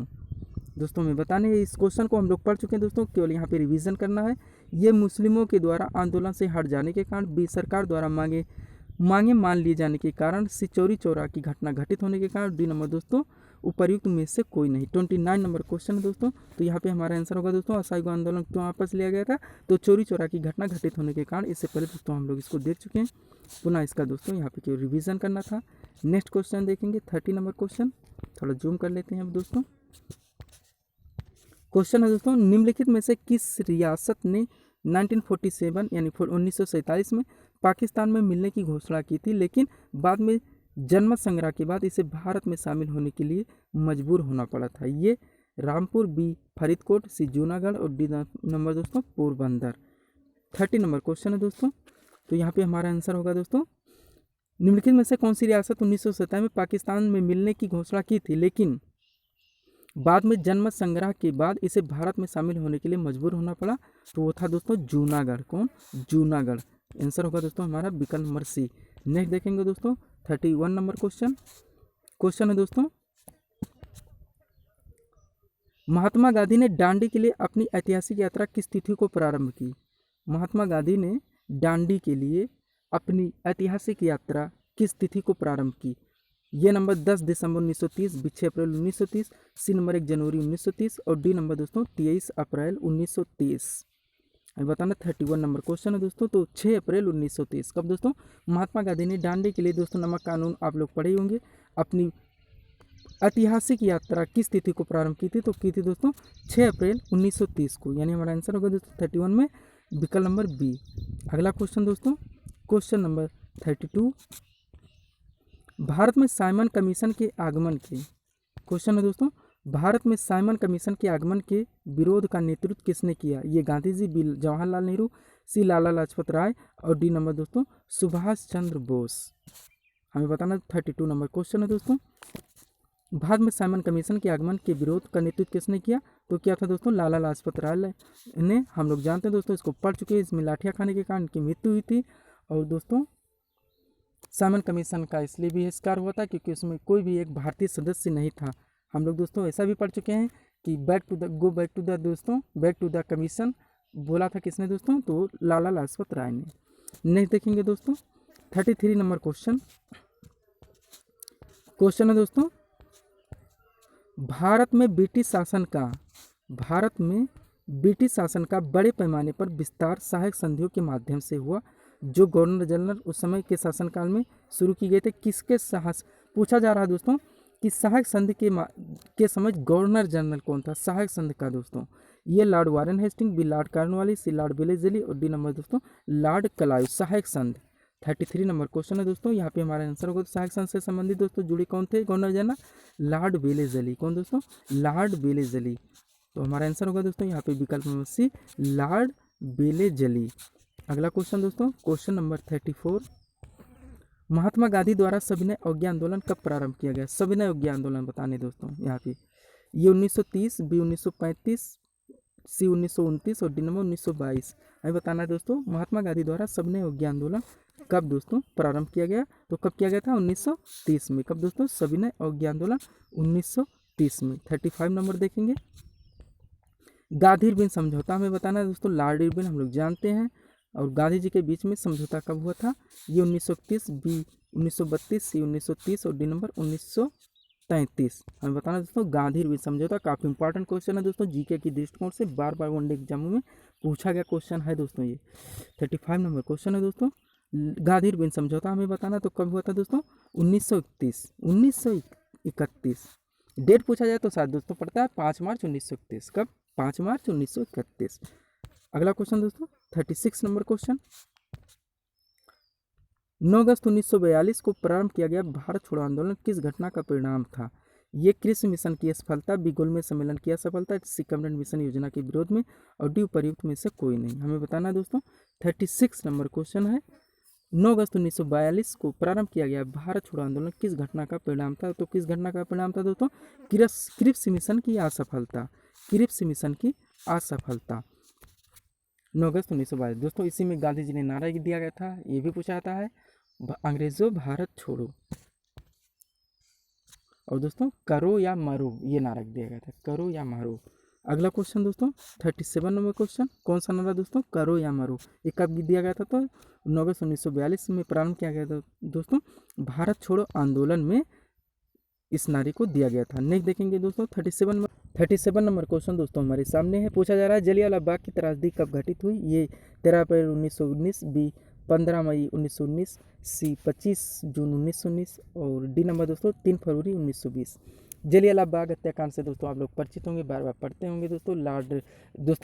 दोस्तों में बताने, इस क्वेश्चन को हम लोग पढ़ चुके हैं दोस्तों, केवल यहाँ पे रिवीजन करना है। ये मुस्लिमों के द्वारा आंदोलन से हट जाने के कारण, बी सरकार द्वारा मांगे मान लिए जाने के कारण, सी चौरी चौरा की घटना घटित होने के कारण, डी नंबर दोस्तों उपर्युक्त में से कोई नहीं। 29 नंबर क्वेश्चन है दोस्तों। तो यहाँ पे हमारा आंसर होगा दोस्तों असहयोग आंदोलन क्यों वापस लिया गया था, तो चोरी चौरा की घटना घटित होने के कारण। इससे पहले दोस्तों हम लोग इसको देख चुके हैं, पुनः इसका दोस्तों यहाँ पे केवल रिवीजन करना था। नेक्स्ट क्वेश्चन देखेंगे 30 नंबर क्वेश्चन, थोड़ा जूम कर लेते हैं अब दोस्तों। क्वेश्चन है दोस्तों निम्नलिखित में से किस रियासत ने 1947 यानी 1947 में पाकिस्तान में मिलने की घोषणा की थी, लेकिन बाद में जनमत संग्रह के बाद इसे भारत में शामिल होने के लिए मजबूर होना पड़ा था। ये रामपुर, बी फरीदकोट, सी जूनागढ़ और डी नंबर दोस्तों पोरबंदर। 30 नंबर क्वेश्चन है दोस्तों। तो यहाँ पे हमारा आंसर होगा दोस्तों निम्नलिखित में से कौन सी रियासत 1947 में पाकिस्तान में मिलने की घोषणा की थी, लेकिन बाद में जनमत संग्रह के बाद इसे भारत में शामिल होने के लिए मजबूर होना पड़ा, तो वो था दोस्तों जूनागढ़। कौन, जूनागढ़। आंसर होगा दोस्तों हमारा विकल्प नंबर सी। नेक्स्ट देखेंगे दोस्तों 31 नंबर क्वेश्चन। क्वेश्चन है दोस्तों महात्मा गांधी ने दांडी के लिए अपनी ऐतिहासिक यात्रा किस तिथि को प्रारंभ की। महात्मा गांधी ने दांडी के लिए अपनी ऐतिहासिक यात्रा किस तिथि को प्रारंभ की? ये नंबर 10 दिसंबर 1930, बी 6 अप्रैल 1930, सी नंबर 1 जनवरी 1930 और डी नंबर दोस्तों 23 अप्रैल 1930। अभी बताना 31 नंबर क्वेश्चन है दोस्तों, तो 6 अप्रैल 1930। कब दोस्तों? महात्मा गांधी ने दांडी के लिए दोस्तों नमक कानून आप लोग पढ़े होंगे। अपनी ऐतिहासिक यात्रा किस तिथि को प्रारंभ की थी? तो की थी दोस्तों 6 अप्रैल 1930 को, यानी हमारा आंसर होगा दोस्तों 31 में विकल्प नंबर बी। अगला क्वेश्चन दोस्तों, क्वेश्चन नंबर 32, भारत में साइमन कमीशन के आगमन के, क्वेश्चन है दोस्तों, भारत में साइमन कमीशन के आगमन के विरोध का नेतृत्व किसने किया? ये गांधी जी, बी जवाहरलाल नेहरू, सी लाला लाजपत राय और डी नंबर दोस्तों सुभाष चंद्र बोस। हमें बताना 32 नंबर क्वेश्चन है दोस्तों, भारत में साइमन कमीशन के आगमन के विरोध का नेतृत्व किसने किया? तो क्या था दोस्तों? लाला लाजपत राय ने। हम लोग जानते हैं दोस्तों, इसको पढ़ चुके हैं। इसमें लाठियाँ खाने के कारण इनकी मृत्यु हुई थी। और दोस्तों साइमन कमीशन का इसलिए भी बहिष्कार हुआ था क्योंकि उसमें कोई भी एक भारतीय सदस्य नहीं था। हम लोग दोस्तों ऐसा भी पढ़ चुके हैं कि बैक टू द दोस्तों बैक टू द कमीशन बोला था किसने दोस्तों? तो लाला लाजपत राय ने। नेक्स्ट देखेंगे दोस्तों 33 नंबर क्वेश्चन है दोस्तों, भारत में ब्रिटिश शासन का बड़े पैमाने पर विस्तार सहायक संधियों के माध्यम से हुआ, जो गवर्नर जनरल उस समय के शासनकाल में शुरू की गए थे। किसके साहस पूछा जा रहा है दोस्तों कि सहायक संधि के समय गवर्नर जनरल कौन था? सहायक संधि का दोस्तों A Lord Warren Hasting, B Lord Cornwallis, C Lord Wellesley और डी नंबर दोस्तों लॉर्ड क्लाइव। सहायक संधि 33 नंबर क्वेश्चन है दोस्तों। यहाँ पे हमारा आंसर होगा सहायक संधि से संबंधित दोस्तों जुड़े कौन थे गवर्नर जनरल? Lord Wellesley. कौन दोस्तों? Lord Wellesley. तो हमारा आंसर होगा दोस्तों यहाँ पे विकल्प नंबर सी लॉर्ड वेलेस्ली। अगला क्वेश्चन दोस्तों, क्वेश्चन नंबर 34, महात्मा गांधी द्वारा सविनय अवज्ञा आंदोलन कब प्रारंभ किया गया? सविनय अवज्ञा आंदोलन बताने दोस्तों यहाँ पे, ये 1930, बी 1935, सी 1929 और डी नंबर 1922। हमें बताना है दोस्तों महात्मा गांधी द्वारा सविनय अवज्ञा आंदोलन कब दोस्तों प्रारंभ किया गया? तो कब किया गया था? 1930 में। कब दोस्तों? सविनय अवज्ञा आंदोलन 1930 में। 35 नंबर देखेंगे, गांधी इरविन समझौता। हमें बताना है दोस्तों लॉर्ड इरविन हम लोग जानते हैं, और गांधी जी के बीच में समझौता कब हुआ था? ये 1931, बी 1932, सी 1930 और डी नंबर 1933। हमें बताना दोस्तों गांधी इरविन समझौता। काफ़ी इंपॉर्टेंट क्वेश्चन है दोस्तों, जीके की दृष्टिकोण से बार बार वनडे एग्जामों में पूछा गया क्वेश्चन है दोस्तों ये। 35 नंबर क्वेश्चन है दोस्तों, गांधी इरविन समझौता हमें बताना तो कब हुआ था दोस्तों? 1931। डेट पूछा जाए तो शायद दोस्तों पड़ता है 5 मार्च 1931। कब? 5 मार्च 1931। अगला क्वेश्चन दोस्तों 36 नंबर क्वेश्चन, 9 अगस्त 1942 को प्रारंभ किया गया भारत छोड़ो आंदोलन किस घटना का परिणाम था? ये कृषि मिशन की असफलता, बी गोलमेज सम्मेलन की असफलता, सी कमरेड मिशन योजना के विरोध में और डी उपर्युक्त में से कोई नहीं। हमें बताना है दोस्तों 36 नंबर क्वेश्चन है, 9 अगस्त 1942 को प्रारंभ किया गया भारत छोड़ो आंदोलन किस घटना का परिणाम था? तो किस घटना का परिणाम था दोस्तों? क्रिप्स मिशन की असफलता। क्रिप्स मिशन की असफलता 9 अगस्त 1922 दोस्तों। इसी में गांधी जी ने नारा दिया गया था, ये भी पूछा जाता है अंग्रेजों भारत छोड़ो, और दोस्तों करो या मरो ये नारा दिया गया था, करो या मरो। अगला क्वेश्चन दोस्तों 37 नंबर क्वेश्चन, कौन सा नारा दोस्तों? करो या मरो। ये कब दिया गया था? तो 9 अगस्त 1942 में प्रारंभ किया गया था दोस्तों, भारत छोड़ो आंदोलन में इस नारे को दिया गया था। नेक्स्ट देखेंगे दोस्तों 37 नंबर क्वेश्चन दोस्तों हमारे सामने है। पूछा जा रहा है जलियांवाला बाग की त्रासदी कब घटित हुई? ये 13 अप्रैल 1919, बी 15 मई 1919, सी 25 जून 1919 और डी नंबर दोस्तों 3 फरवरी 1920। जलियांवाला बाग हत्याकांड से दोस्तों आप लोग परिचित होंगे, बार बार पढ़ते होंगे दोस्तों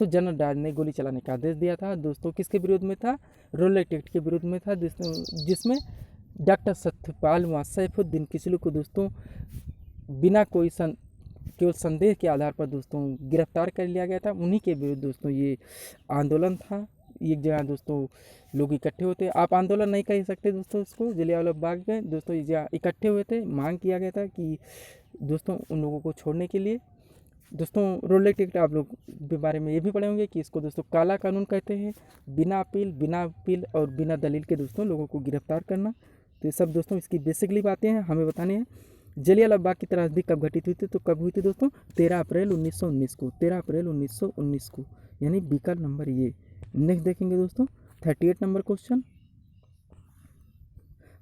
जनरल डायर ने गोली चलाने का आदेश दिया था दोस्तों। किसके विरोध में था? रॉलेट एक्ट के विरोध में था, जिसमें डॉक्टर सत्यपाल व सैफुद्दीन किसलू को दोस्तों बिना कोई केवल संदेह के आधार पर दोस्तों गिरफ्तार कर लिया गया था। उन्हीं के विरुद्ध दोस्तों ये आंदोलन था। एक जगह दोस्तों लोग इकट्ठे होते, आप आंदोलन नहीं कह सकते दोस्तों इसको, जलियांवाला बाग में दोस्तों जगह इकट्ठे हुए थे, मांग किया गया था कि दोस्तों उन लोगों को छोड़ने के लिए। दोस्तों रॉलेट एक्ट आप लोग के बारे में ये भी पढ़े होंगे कि इसको दोस्तों काला कानून कहते हैं, बिना अपील और बिना दलील के दोस्तों लोगों को गिरफ्तार करना। तो ये सब दोस्तों इसकी बेसिकली बातें हैं, हमें बतानी है। जलियांवाला बाग की त्रासदी कब घटित हुई थी? तो कब हुई थी दोस्तों? 13 अप्रैल 1919 को, 13 अप्रैल 1919 को, यानी विकल्प नंबर ये। नेक्स्ट देखेंगे दोस्तों 38 नंबर क्वेश्चन,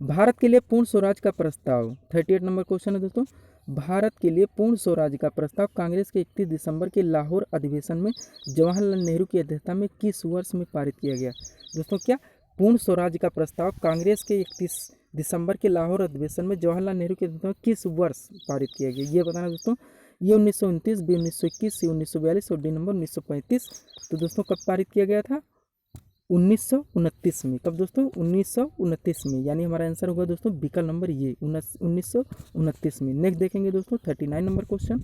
भारत के लिए पूर्ण स्वराज का प्रस्ताव, 38 नंबर क्वेश्चन है दोस्तों। भारत के लिए पूर्ण स्वराज का प्रस्ताव कांग्रेस के 31 दिसंबर के लाहौर अधिवेशन में जवाहरलाल नेहरू की अध्यक्षता में किस वर्ष में पारित किया गया? दोस्तों क्या पूर्ण स्वराज का प्रस्ताव कांग्रेस के 31 दिसंबर के लाहौर अधिवेशन में जवाहरलाल नेहरू के अध्यक्षता में किस वर्ष पारित किया गया, ये बताना दोस्तों। ये 1929, बी 1921, सी 1942 और डी नंबर 1935। तो दोस्तों कब पारित किया गया था? 1929 में। कब दोस्तों? 1929 में, यानी हमारा आंसर होगा दोस्तों विकल्प नंबर ये 1929 में। नेक्स्ट देखेंगे दोस्तों 39 नंबर क्वेश्चन।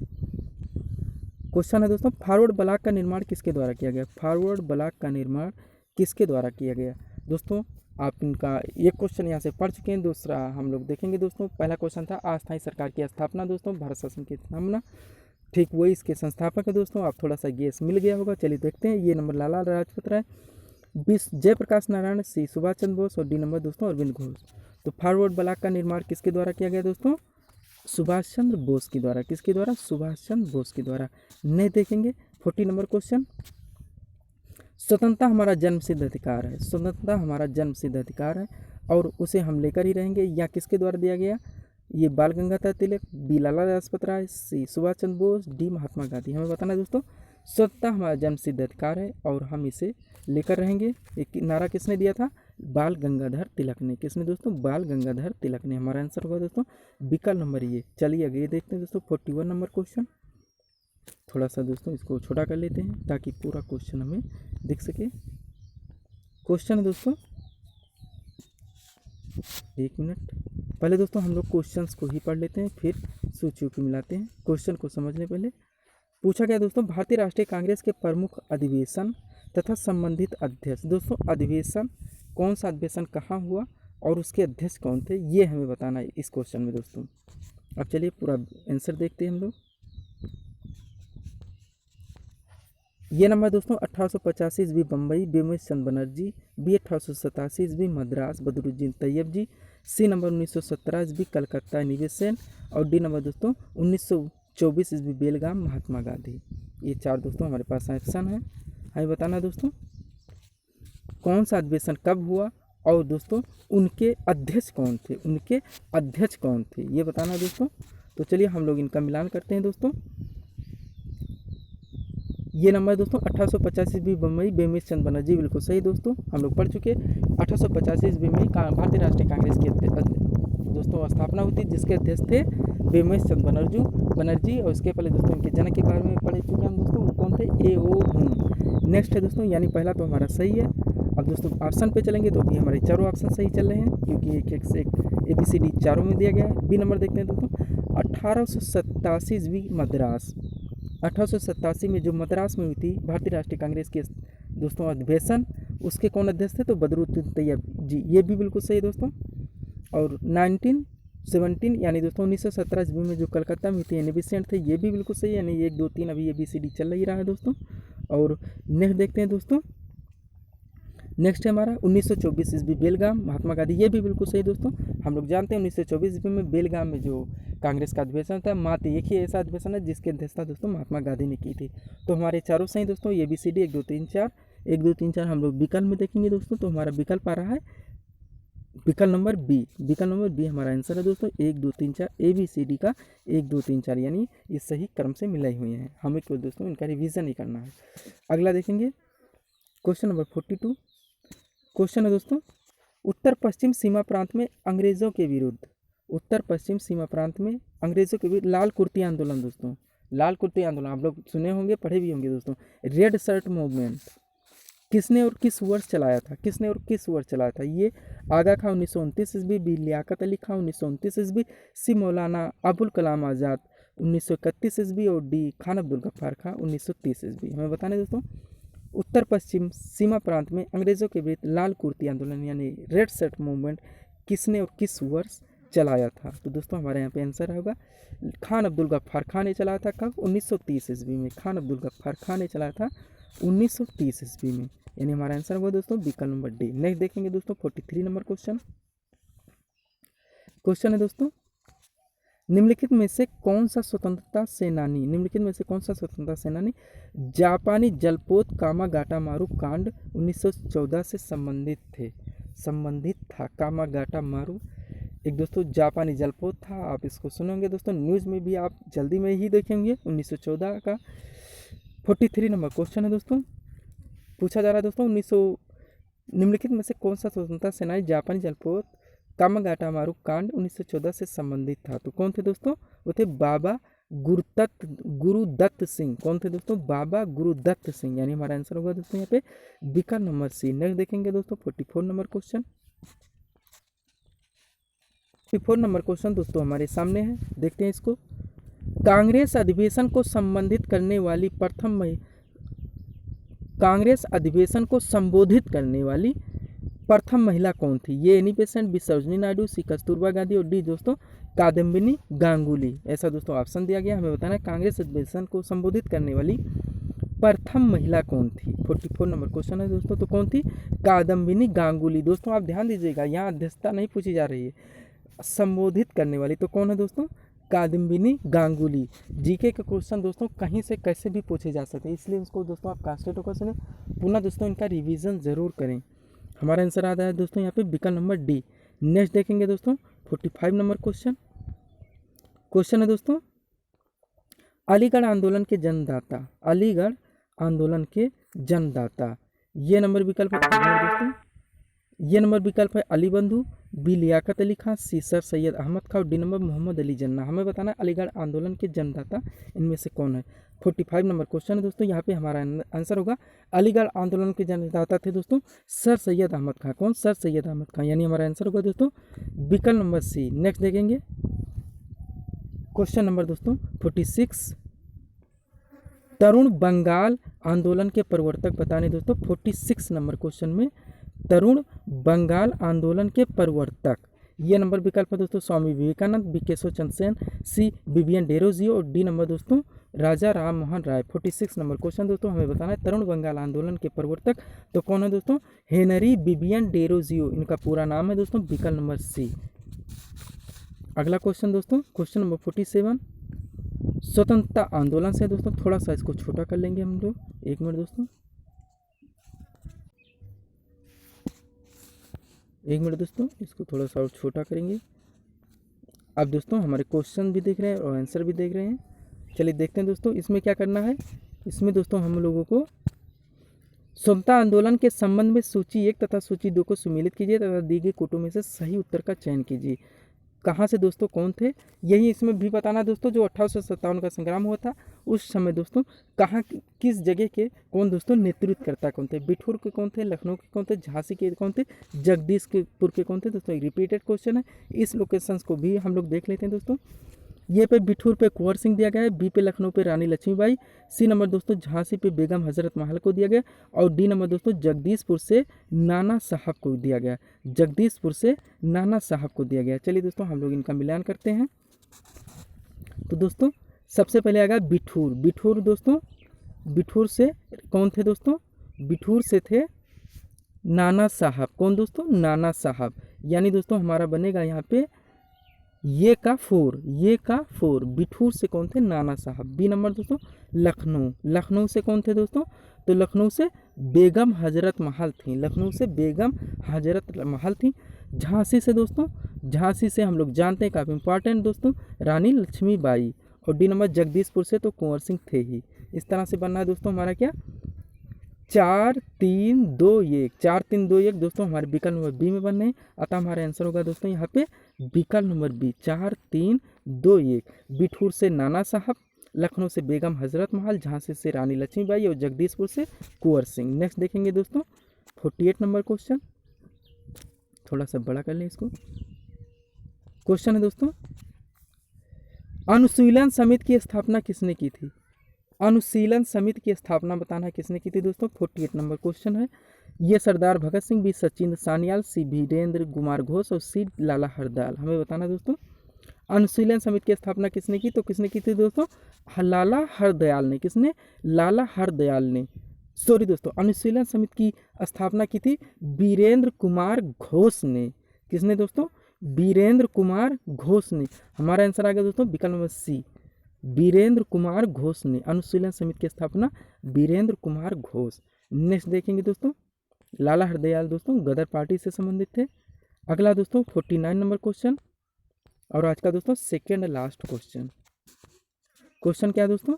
क्वेश्चन है दोस्तों, फॉरवर्ड ब्लॉक का निर्माण किसके द्वारा किया गया? फॉरवर्ड ब्लॉक का निर्माण किसके द्वारा किया गया? दोस्तों आप इनका एक क्वेश्चन यहाँ से पढ़ चुके हैं, दूसरा हम लोग देखेंगे दोस्तों। पहला क्वेश्चन था अस्थायी सरकार की स्थापना दोस्तों, भारत शासन की स्थापना, ठीक वही इसके संस्थापक है दोस्तों। आप थोड़ा सा गेस मिल गया होगा, चलिए देखते हैं। ये नंबर लाला लाजपत राय, 20 जयप्रकाश नारायण, सी सुभाष चंद्र बोस और डी नंबर दोस्तों अरविंद घोष। तो फॉरवर्ड ब्लॉक का निर्माण किसके द्वारा किया गया दोस्तों? सुभाष चंद्र बोस के द्वारा। किसके द्वारा? सुभाष चंद्र बोस के द्वारा। नहीं देखेंगे 40 नंबर क्वेश्चन, स्वतंत्रता हमारा जन्मसिद्ध अधिकार है। स्वतंत्रता हमारा जन्मसिद्ध अधिकार है और उसे हम लेकर ही रहेंगे। या किसके द्वारा दिया गया? ये बाल गंगाधर तिलक, बी लाला लाजपत राय, सी सुभाष चंद्र बोस, डी महात्मा गांधी। हमें बताना है दोस्तों स्वतंत्रता हमारा जन्मसिद्ध अधिकार है और हम इसे लेकर रहेंगे। एक नारा किसने दिया था? बाल गंगाधर तिलक ने। किसने दोस्तों? बाल गंगाधर तिलक ने। हमारा आंसर होगा दोस्तों विकल्प नंबर ये। चलिए आगे देखते हैं दोस्तों 41 नंबर क्वेश्चन। थोड़ा सा दोस्तों इसको छोटा कर लेते हैं ताकि पूरा क्वेश्चन हमें दिख सके। क्वेश्चन है दोस्तों, एक मिनट, पहले दोस्तों हम लोग क्वेश्चंस को ही पढ़ लेते हैं, फिर सूचियों को मिलाते हैं। क्वेश्चन को समझने पहले पूछा गया दोस्तों, भारतीय राष्ट्रीय कांग्रेस के प्रमुख अधिवेशन तथा संबंधित अध्यक्ष। दोस्तों अधिवेशन, कौन सा अधिवेशन कहाँ हुआ और उसके अध्यक्ष कौन थे, ये हमें बताना है इस क्वेश्चन में दोस्तों। अब चलिए पूरा आंसर देखते हैं हम लोग। ये नंबर दोस्तों 1885 ईस्वी बम्बई, बेमेश चंद बनर्जी, बी 1887 ईस्वी मद्रास बदरुद्दीन तैयब जी, सी नंबर 1917 ईस्वी कलकत्ता निवेशन और डी नंबर दोस्तों 1924 ईस्वी बेलगाम महात्मा गांधी। ये चार दोस्तों हमारे पास ऑप्शन है। हमें बताना दोस्तों कौन सा अधिवेशन कब हुआ और दोस्तों उनके अध्यक्ष कौन थे, उनके अध्यक्ष कौन थे, ये बताना दोस्तों। तो चलिए हम लोग इनका मिलान करते हैं दोस्तों। ये नंबर दोस्तों 1885 ईस्वी बम्बई, बेमेश चंद बनर्जी, बिल्कुल सही दोस्तों, हम लोग पढ़ चुके। 1885 ईस्वी में भारतीय राष्ट्रीय कांग्रेस की दोस्तों स्थापना हुई थी, जिसके अध्यक्ष थे बेमेश चंद बनर्जी। और उसके पहले दोस्तों इनके जनक के बारे में पढ़ चुके हम दोस्तों, वो कौन थे? A.O. हुन। नेक्स्ट है दोस्तों, यानी पहला तो हमारा सही है। अब दोस्तों ऑप्शन पे चलेंगे तो भी हमारे चारों ऑप्शन सही चल रहे हैं, क्योंकि एक से एक ABCD चारों में दिया गया है। बी नंबर देखते हैं दोस्तों 1887 ईस्वी मद्रास। 1887 में जो मद्रास में हुई थी भारतीय राष्ट्रीय कांग्रेस के दोस्तों अधिवेशन, उसके कौन अध्यक्ष थे? तो बदरुद्दीन तैयब जी, ये भी बिल्कुल सही दोस्तों। और 1917 यानी दोस्तों 1917 ईस्वी में जो कलकत्ता में थी एनिफिसेंट थे, ये भी बिल्कुल सही है। यानी 1 2 3 अभी ABCD चल ही रहा है दोस्तों। और नेक्स्ट देखते हैं दोस्तों, नेक्स्ट है हमारा 1924 ईस्वी बेलगाम महात्मा गांधी, ये भी बिल्कुल सही दोस्तों। हम लोग जानते हैं 1924 ईस्वी में बेलगाम में जो कांग्रेस का अधिवेशन था, मात्र एक ही ऐसा अधिवेशन है जिसकी अध्यक्षता दोस्तों महात्मा गांधी ने की थी। तो हमारे चारों सही दोस्तों, ABCD 1 2 3 4 1 2 3 4 हम लोग विकल्प में देखेंगे दोस्तों। तो हमारा विकल्प आ रहा है विकल्प नंबर बी। विकल्प नंबर बी हमारा आंसर है दोस्तों। 1 2 3 4 ABCD का 1 2 3 4 यानी ये सही क्रम से मिलाई हुई हैं। हमें केवल दोस्तों इनका रिवीजन ही करना है। अगला देखेंगे क्वेश्चन नंबर 42। क्वेश्चन है दोस्तों, उत्तर पश्चिम सीमा प्रांत में अंग्रेजों के विरुद्ध, उत्तर पश्चिम सीमा प्रांत में अंग्रेजों के विरुद्ध लाल कुर्ती आंदोलन दोस्तों, लाल कुर्ती आंदोलन आप लोग सुने होंगे, पढ़े भी होंगे दोस्तों। रेड शर्ट मूवमेंट किसने और किस वर्ष चलाया था? किसने और किस वर्ष चलाया था? ये आगा खां 1929 ईस्वी, बी लियाकत अली खां 1929 ईस्वी, सी मौलाना अबुल कलाम आज़ाद 1931 ईस्वी और डी खान अब्दुल गफ्फार खां 1930 ईस्वी। हमें बताने दोस्तों उत्तर पश्चिम सीमा प्रांत में अंग्रेजों के विरुद्ध लाल कुर्ती आंदोलन यानी रेड शर्ट मूवमेंट किसने और किस वर्ष चलाया था? तो दोस्तों हमारे यहाँ पे आंसर होगा खान अब्दुल गफ्फार खां ने चलाया था। कब? 1930 ईस्वी में। खान अब्दुल गफ्फार खां ने चलाया था 1930 ईस्वी में, यानी हमारा आंसर होगा दोस्तों विकल्प नंबर डी। नेक्स्ट देखेंगे दोस्तों 43 नंबर क्वेश्चन। क्वेश्चन है दोस्तों, निम्नलिखित में से कौन सा स्वतंत्रता सेनानी, निम्नलिखित में से कौन सा स्वतंत्रता सेनानी जापानी जलपोत कामागाटामारू कांड 1914 से संबंधित था? कामागाटामारू एक दोस्तों जापानी जलपोत था, आप इसको सुनेंगे दोस्तों, न्यूज़ में भी आप जल्दी में ही देखेंगे 1914 का। 43 नंबर क्वेश्चन है दोस्तों, पूछा जा रहा है दोस्तों 1900 निम्नलिखित में से कौन सा स्वतंत्रता सेनानी जापानी जलपोत कामागाटा मारू कांड 1914 से संबंधित था? तो कौन थे दोस्तों? वो थे बाबा गुरुदत्त सिंह। कौन थे दोस्तों? बाबा गुरुदत्त सिंह, यानी हमारा आंसर होगा दोस्तों यहाँ पे विकल्प नंबर सी। नेक्स्ट देखेंगे दोस्तों 44 नंबर क्वेश्चन। 44 नंबर क्वेश्चन दोस्तों हमारे सामने है, देखते हैं इसको। कांग्रेस अधिवेशन को संबोधित करने वाली कांग्रेस अधिवेशन को संबोधित करने वाली प्रथम महिला कौन थी? A Annie Besant, B Sarojini Naidu, C Kasturba Gandhi और डी दोस्तों कादम्बिनी गांगुली। ऐसा दोस्तों ऑप्शन दिया गया। हमें बताना है कांग्रेस अधिवेशन को संबोधित करने वाली प्रथम महिला कौन थी? 44 नंबर क्वेश्चन है दोस्तों, तो कौन थी? कादम्बिनी गांगुली। दोस्तों आप ध्यान दीजिएगा, यहाँ अध्यक्षता नहीं पूछी जा रही है, संबोधित करने वाली। तो कौन है दोस्तों? कादम्बिनी गांगुली। जीके के क्वेश्चन दोस्तों कहीं से कैसे भी पूछे जा सकते हैं, इसलिए उसको दोस्तों आप कांस्टेंट होकर सुने, पुनः दोस्तों इनका रिवीजन जरूर करें। हमारा आंसर आता है दोस्तों यहाँ पे विकल्प नंबर डी। नेक्स्ट देखेंगे दोस्तों 45 नंबर क्वेश्चन। क्वेश्चन है दोस्तों, अलीगढ़ आंदोलन के जन्मदाता, अलीगढ़ आंदोलन के जन्मदाता। ये नंबर विकल्प है दोस्तों, ये नंबर विकल्प है अली बंधु, बी लियाकत अली खां, सी सर सैयद अहमद खां और डी नंबर मोहम्मद अली जिन्ना। हमें बताना है अलीगढ़ आंदोलन के जन्मदाता इनमें से कौन है? 45 नंबर क्वेश्चन है दोस्तों, यहाँ पे हमारा आंसर होगा अलीगढ़ आंदोलन के जन्मदाता थे दोस्तों सर सैयद अहमद खां। कौन? सर सैयद अहमद खां, यानी हमारा आंसर होगा दोस्तों विकल्प नंबर सी। नेक्स्ट देखेंगे क्वेश्चन नंबर दोस्तों 46, तरुण बंगाल आंदोलन के प्रवर्तक बताने दोस्तों। 46 नंबर क्वेश्चन में तरुण बंगाल आंदोलन के प्रवर्तक, ये नंबर विकल्प है दोस्तों स्वामी विवेकानंद, बी केशव चंद्र सेन, सी बिबियन डेरोजियो और डी नंबर दोस्तों राजा राम मोहन राय। 46 नंबर क्वेश्चन दोस्तों हमें बताना है तरुण बंगाल आंदोलन के प्रवर्तक, तो कौन है दोस्तों? हेनरी बिबियन डेरोजियो, इनका पूरा नाम है दोस्तों, विकल्प नंबर सी। अगला क्वेश्चन दोस्तों क्वेश्चन नंबर 47, स्वतंत्रता आंदोलन से दोस्तों, थोड़ा सा इसको छोटा कर लेंगे हम लोग, एक मिनट दोस्तों, एक मिनट दोस्तों, इसको थोड़ा सा और छोटा करेंगे। अब दोस्तों हमारे क्वेश्चन भी देख रहे हैं और आंसर भी देख रहे हैं, चलिए देखते हैं दोस्तों इसमें क्या करना है। इसमें दोस्तों हम लोगों को स्वतंत्रता आंदोलन के संबंध में सूची 1 तथा सूची 2 को सुमेलित कीजिए तथा दी गई कोटों में से सही उत्तर का चयन कीजिए। कहाँ से दोस्तों कौन थे, यही इसमें भी बताना दोस्तों। जो 1857 का संग्राम हुआ था उस समय दोस्तों कहाँ किस जगह के कौन दोस्तों नेतृत्वकर्ता कौन थे? बिठूर के कौन थे, लखनऊ के कौन थे, झांसी के कौन थे, जगदीशपुर के कौन थे दोस्तों? रिपीटेड क्वेश्चन है, इस लोकेशंस को भी हम लोग देख लेते हैं दोस्तों। ये पे बिठूर पे कुंवर सिंह दिया गया है, बी पे लखनऊ पे रानी लक्ष्मीबाई, सी नंबर दोस्तों झांसी पे बेगम हजरत महल को दिया गया और डी नंबर दोस्तों जगदीशपुर से नाना साहब को दिया गया, जगदीशपुर से नाना साहब को दिया गया। चलिए दोस्तों हम लोग इनका मिलान करते हैं। तो दोस्तों सबसे पहले आएगा बिठूर। बिठूर दोस्तों, बिठूर से कौन थे दोस्तों? बिठूर से थे नाना साहब। कौन दोस्तों? नाना साहब। यानी दोस्तों हमारा बनेगा यहाँ पे ये का 4, ये का 4। बिठूर से कौन थे? नाना साहब। बी नंबर दोस्तों लखनऊ। लखनऊ से कौन थे दोस्तों? तो लखनऊ से बेगम हजरत महल थी, लखनऊ से बेगम हजरत महल थी। झांसी से दोस्तों, झांसी से हम लोग जानते हैं काफ़ी इंपॉर्टेंट दोस्तों रानी लक्ष्मीबाई और डी नंबर जगदीशपुर से तो कुंवर सिंह थे ही। इस तरह से बनना है दोस्तों हमारा क्या 4 3 2 1, 4 3 2 1 दोस्तों हमारे विकल्प नंबर बी में बनने हैं। अतः हमारा आंसर होगा दोस्तों यहाँ पे विकल्प नंबर बी 4 3 2 1। बिठूर से नाना साहब, लखनऊ से बेगम हजरत महल, झांसी से रानी लक्ष्मीबाई और जगदीशपुर से कुंवर सिंह। नेक्स्ट देखेंगे दोस्तों 48 नंबर क्वेश्चन, थोड़ा सा बड़ा कर लें इसको। क्वेश्चन है दोस्तों अनुशीलन समिति की स्थापना किसने की थी? अनुशीलन समिति की स्थापना बताना है किसने की थी दोस्तों। 48 नंबर क्वेश्चन है। ये सरदार भगत सिंह, बी सचिंद्र सान्याल, सी वीरेंद्र कुमार घोष और सी लाला हरदयाल। हमें बताना दोस्तों अनुशीलन समिति की स्थापना किसने की? तो किसने की थी दोस्तों? लाला हरदयाल ने। किसने? लाला हरदयाल ने। सॉरी दोस्तों, अनुशीलन समिति की स्थापना की थी वीरेंद्र कुमार घोष ने। किसने दोस्तों? वीरेंद्र कुमार घोष ने। हमारा आंसर आ गया दोस्तों विकल्प नंबर सी, वीरेंद्र कुमार घोष ने। अनुशीलन समिति की स्थापना वीरेंद्र कुमार घोष। नेक्स्ट देखेंगे दोस्तों लाला हरदयाल दोस्तों गदर पार्टी से संबंधित थे। अगला दोस्तों 49 नंबर क्वेश्चन, और आज का दोस्तों सेकेंड लास्ट क्वेश्चन क्या है दोस्तों,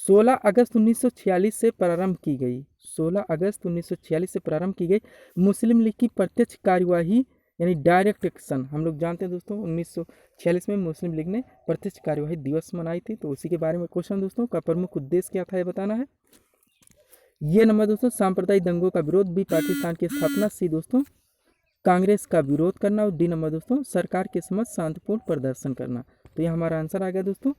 16 अगस्त 1946 से प्रारंभ की गई 16 अगस्त 1946 से प्रारंभ की गई मुस्लिम लीग की प्रत्यक्ष कार्यवाही यानी डायरेक्ट एक्शन। हम लोग जानते हैं दोस्तों 1946 में मुस्लिम लीग ने प्रत्यक्ष कार्यवाही दिवस मनाई थी, तो उसी के बारे में क्वेश्चन दोस्तों का प्रमुख उद्देश्य क्या था ये बताना है। ये नंबर दोस्तों सांप्रदायिक दंगों का विरोध, बी पाकिस्तान की स्थापना, सी दोस्तों कांग्रेस का विरोध करना और डी नंबर दोस्तों सरकार के समक्ष शांतिपूर्ण प्रदर्शन करना। तो यह हमारा आंसर आ गया दोस्तों।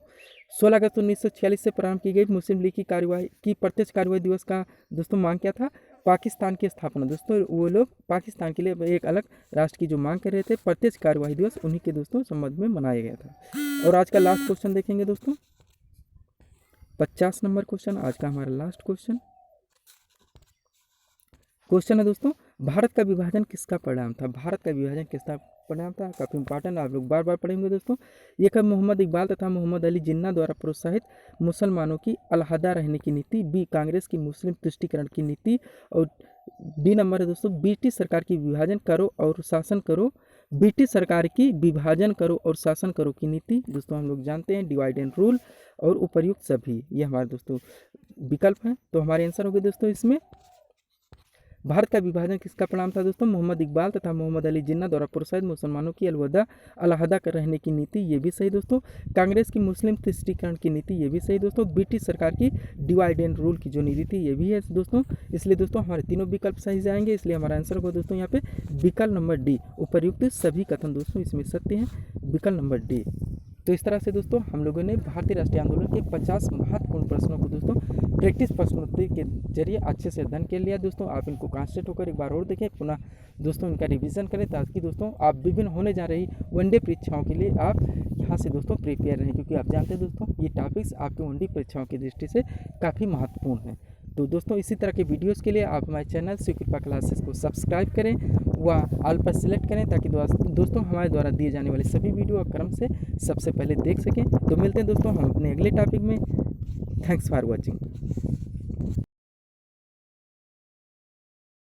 16 अगस्त 1946 से प्रारंभ की गई मुस्लिम लीग की कार्यवाही की प्रत्यक्ष कार्यवाही दिवस का दोस्तों मांग क्या था, पाकिस्तान की स्थापना। दोस्तों वो लोग पाकिस्तान के लिए एक अलग राष्ट्र की जो मांग कर रहे थे, प्रत्यक्ष कार्यवाही दिवस उन्हीं के दोस्तों संबंध में मनाया गया था। और आज का लास्ट क्वेश्चन देखेंगे दोस्तों, 50 नंबर क्वेश्चन आज का हमारा लास्ट क्वेश्चन है दोस्तों, भारत का विभाजन किसका परिणाम था। भारत का विभाजन किसका परिणाम था, काफ़ी इंपॉर्टेंट, आप लोग बार बार पढ़ेंगे दोस्तों। ये कब मोहम्मद इकबाल तथा मोहम्मद अली जिन्ना द्वारा प्रोत्साहित मुसलमानों की अलहदा रहने की नीति, बी कांग्रेस की मुस्लिम तुष्टिकरण की नीति, और डी नंबर है दोस्तों ब्रिटिश सरकार की विभाजन करो और शासन करो, ब्रिटिश सरकार की विभाजन करो और शासन करो की नीति। दोस्तों हम लोग जानते हैं डिवाइड एंड रूल और उपर्युक्त सभी, ये हमारे दोस्तों विकल्प हैं। तो हमारे आंसर हो गए दोस्तों इसमें भारत का विभाजन किसका परिणाम था दोस्तों, मोहम्मद इकबाल तथा मोहम्मद अली जिन्ना द्वारा प्रोत्साहित मुसलमानों की अलहदा कर रहने की नीति, ये भी सही दोस्तों। कांग्रेस की मुस्लिम तुष्टिकरण की नीति, ये भी सही दोस्तों। ब्रिटिश सरकार की डिवाइड एंड रूल की जो नीति थी, ये भी है दोस्तों। इसलिए दोस्तों हमारे तीनों विकल्प सही जाएंगे, इसलिए हमारा आंसर होगा दोस्तों यहाँ पे विकल्प नंबर डी, उपर्युक्त सभी कथन दोस्तों इसमें सत्य हैं, विकल्प नंबर डी। तो इस तरह से दोस्तों हम लोगों ने भारतीय राष्ट्रीय आंदोलन के 50 महत्वपूर्ण प्रश्नों को दोस्तों प्रैक्टिस प्रश्नोत्तरी के जरिए अच्छे से अध्ययन कर लिया दोस्तों। आप इनको कॉन्सेंट्रेट होकर एक बार और देखें, पुनः दोस्तों इनका रिवीजन करें, ताकि दोस्तों आप विभिन्न होने जा रही वनडे परीक्षाओं के लिए आप यहाँ से दोस्तों प्रिपेयर रहें, क्योंकि आप जानते हैं दोस्तों ये टॉपिक्स आपके वनडे परीक्षाओं की दृष्टि से काफ़ी महत्वपूर्ण है। तो दोस्तों इसी तरह के वीडियोस के लिए आप हमारे चैनल शिवकृपा क्लासेस को सब्सक्राइब करें व ऑल पर सिलेक्ट करें, ताकि दोस्तों हमारे द्वारा दिए जाने वाले सभी वीडियो क्रम से सबसे पहले देख सकें। तो मिलते हैं दोस्तों हम अपने अगले टॉपिक में। Thanks for watching.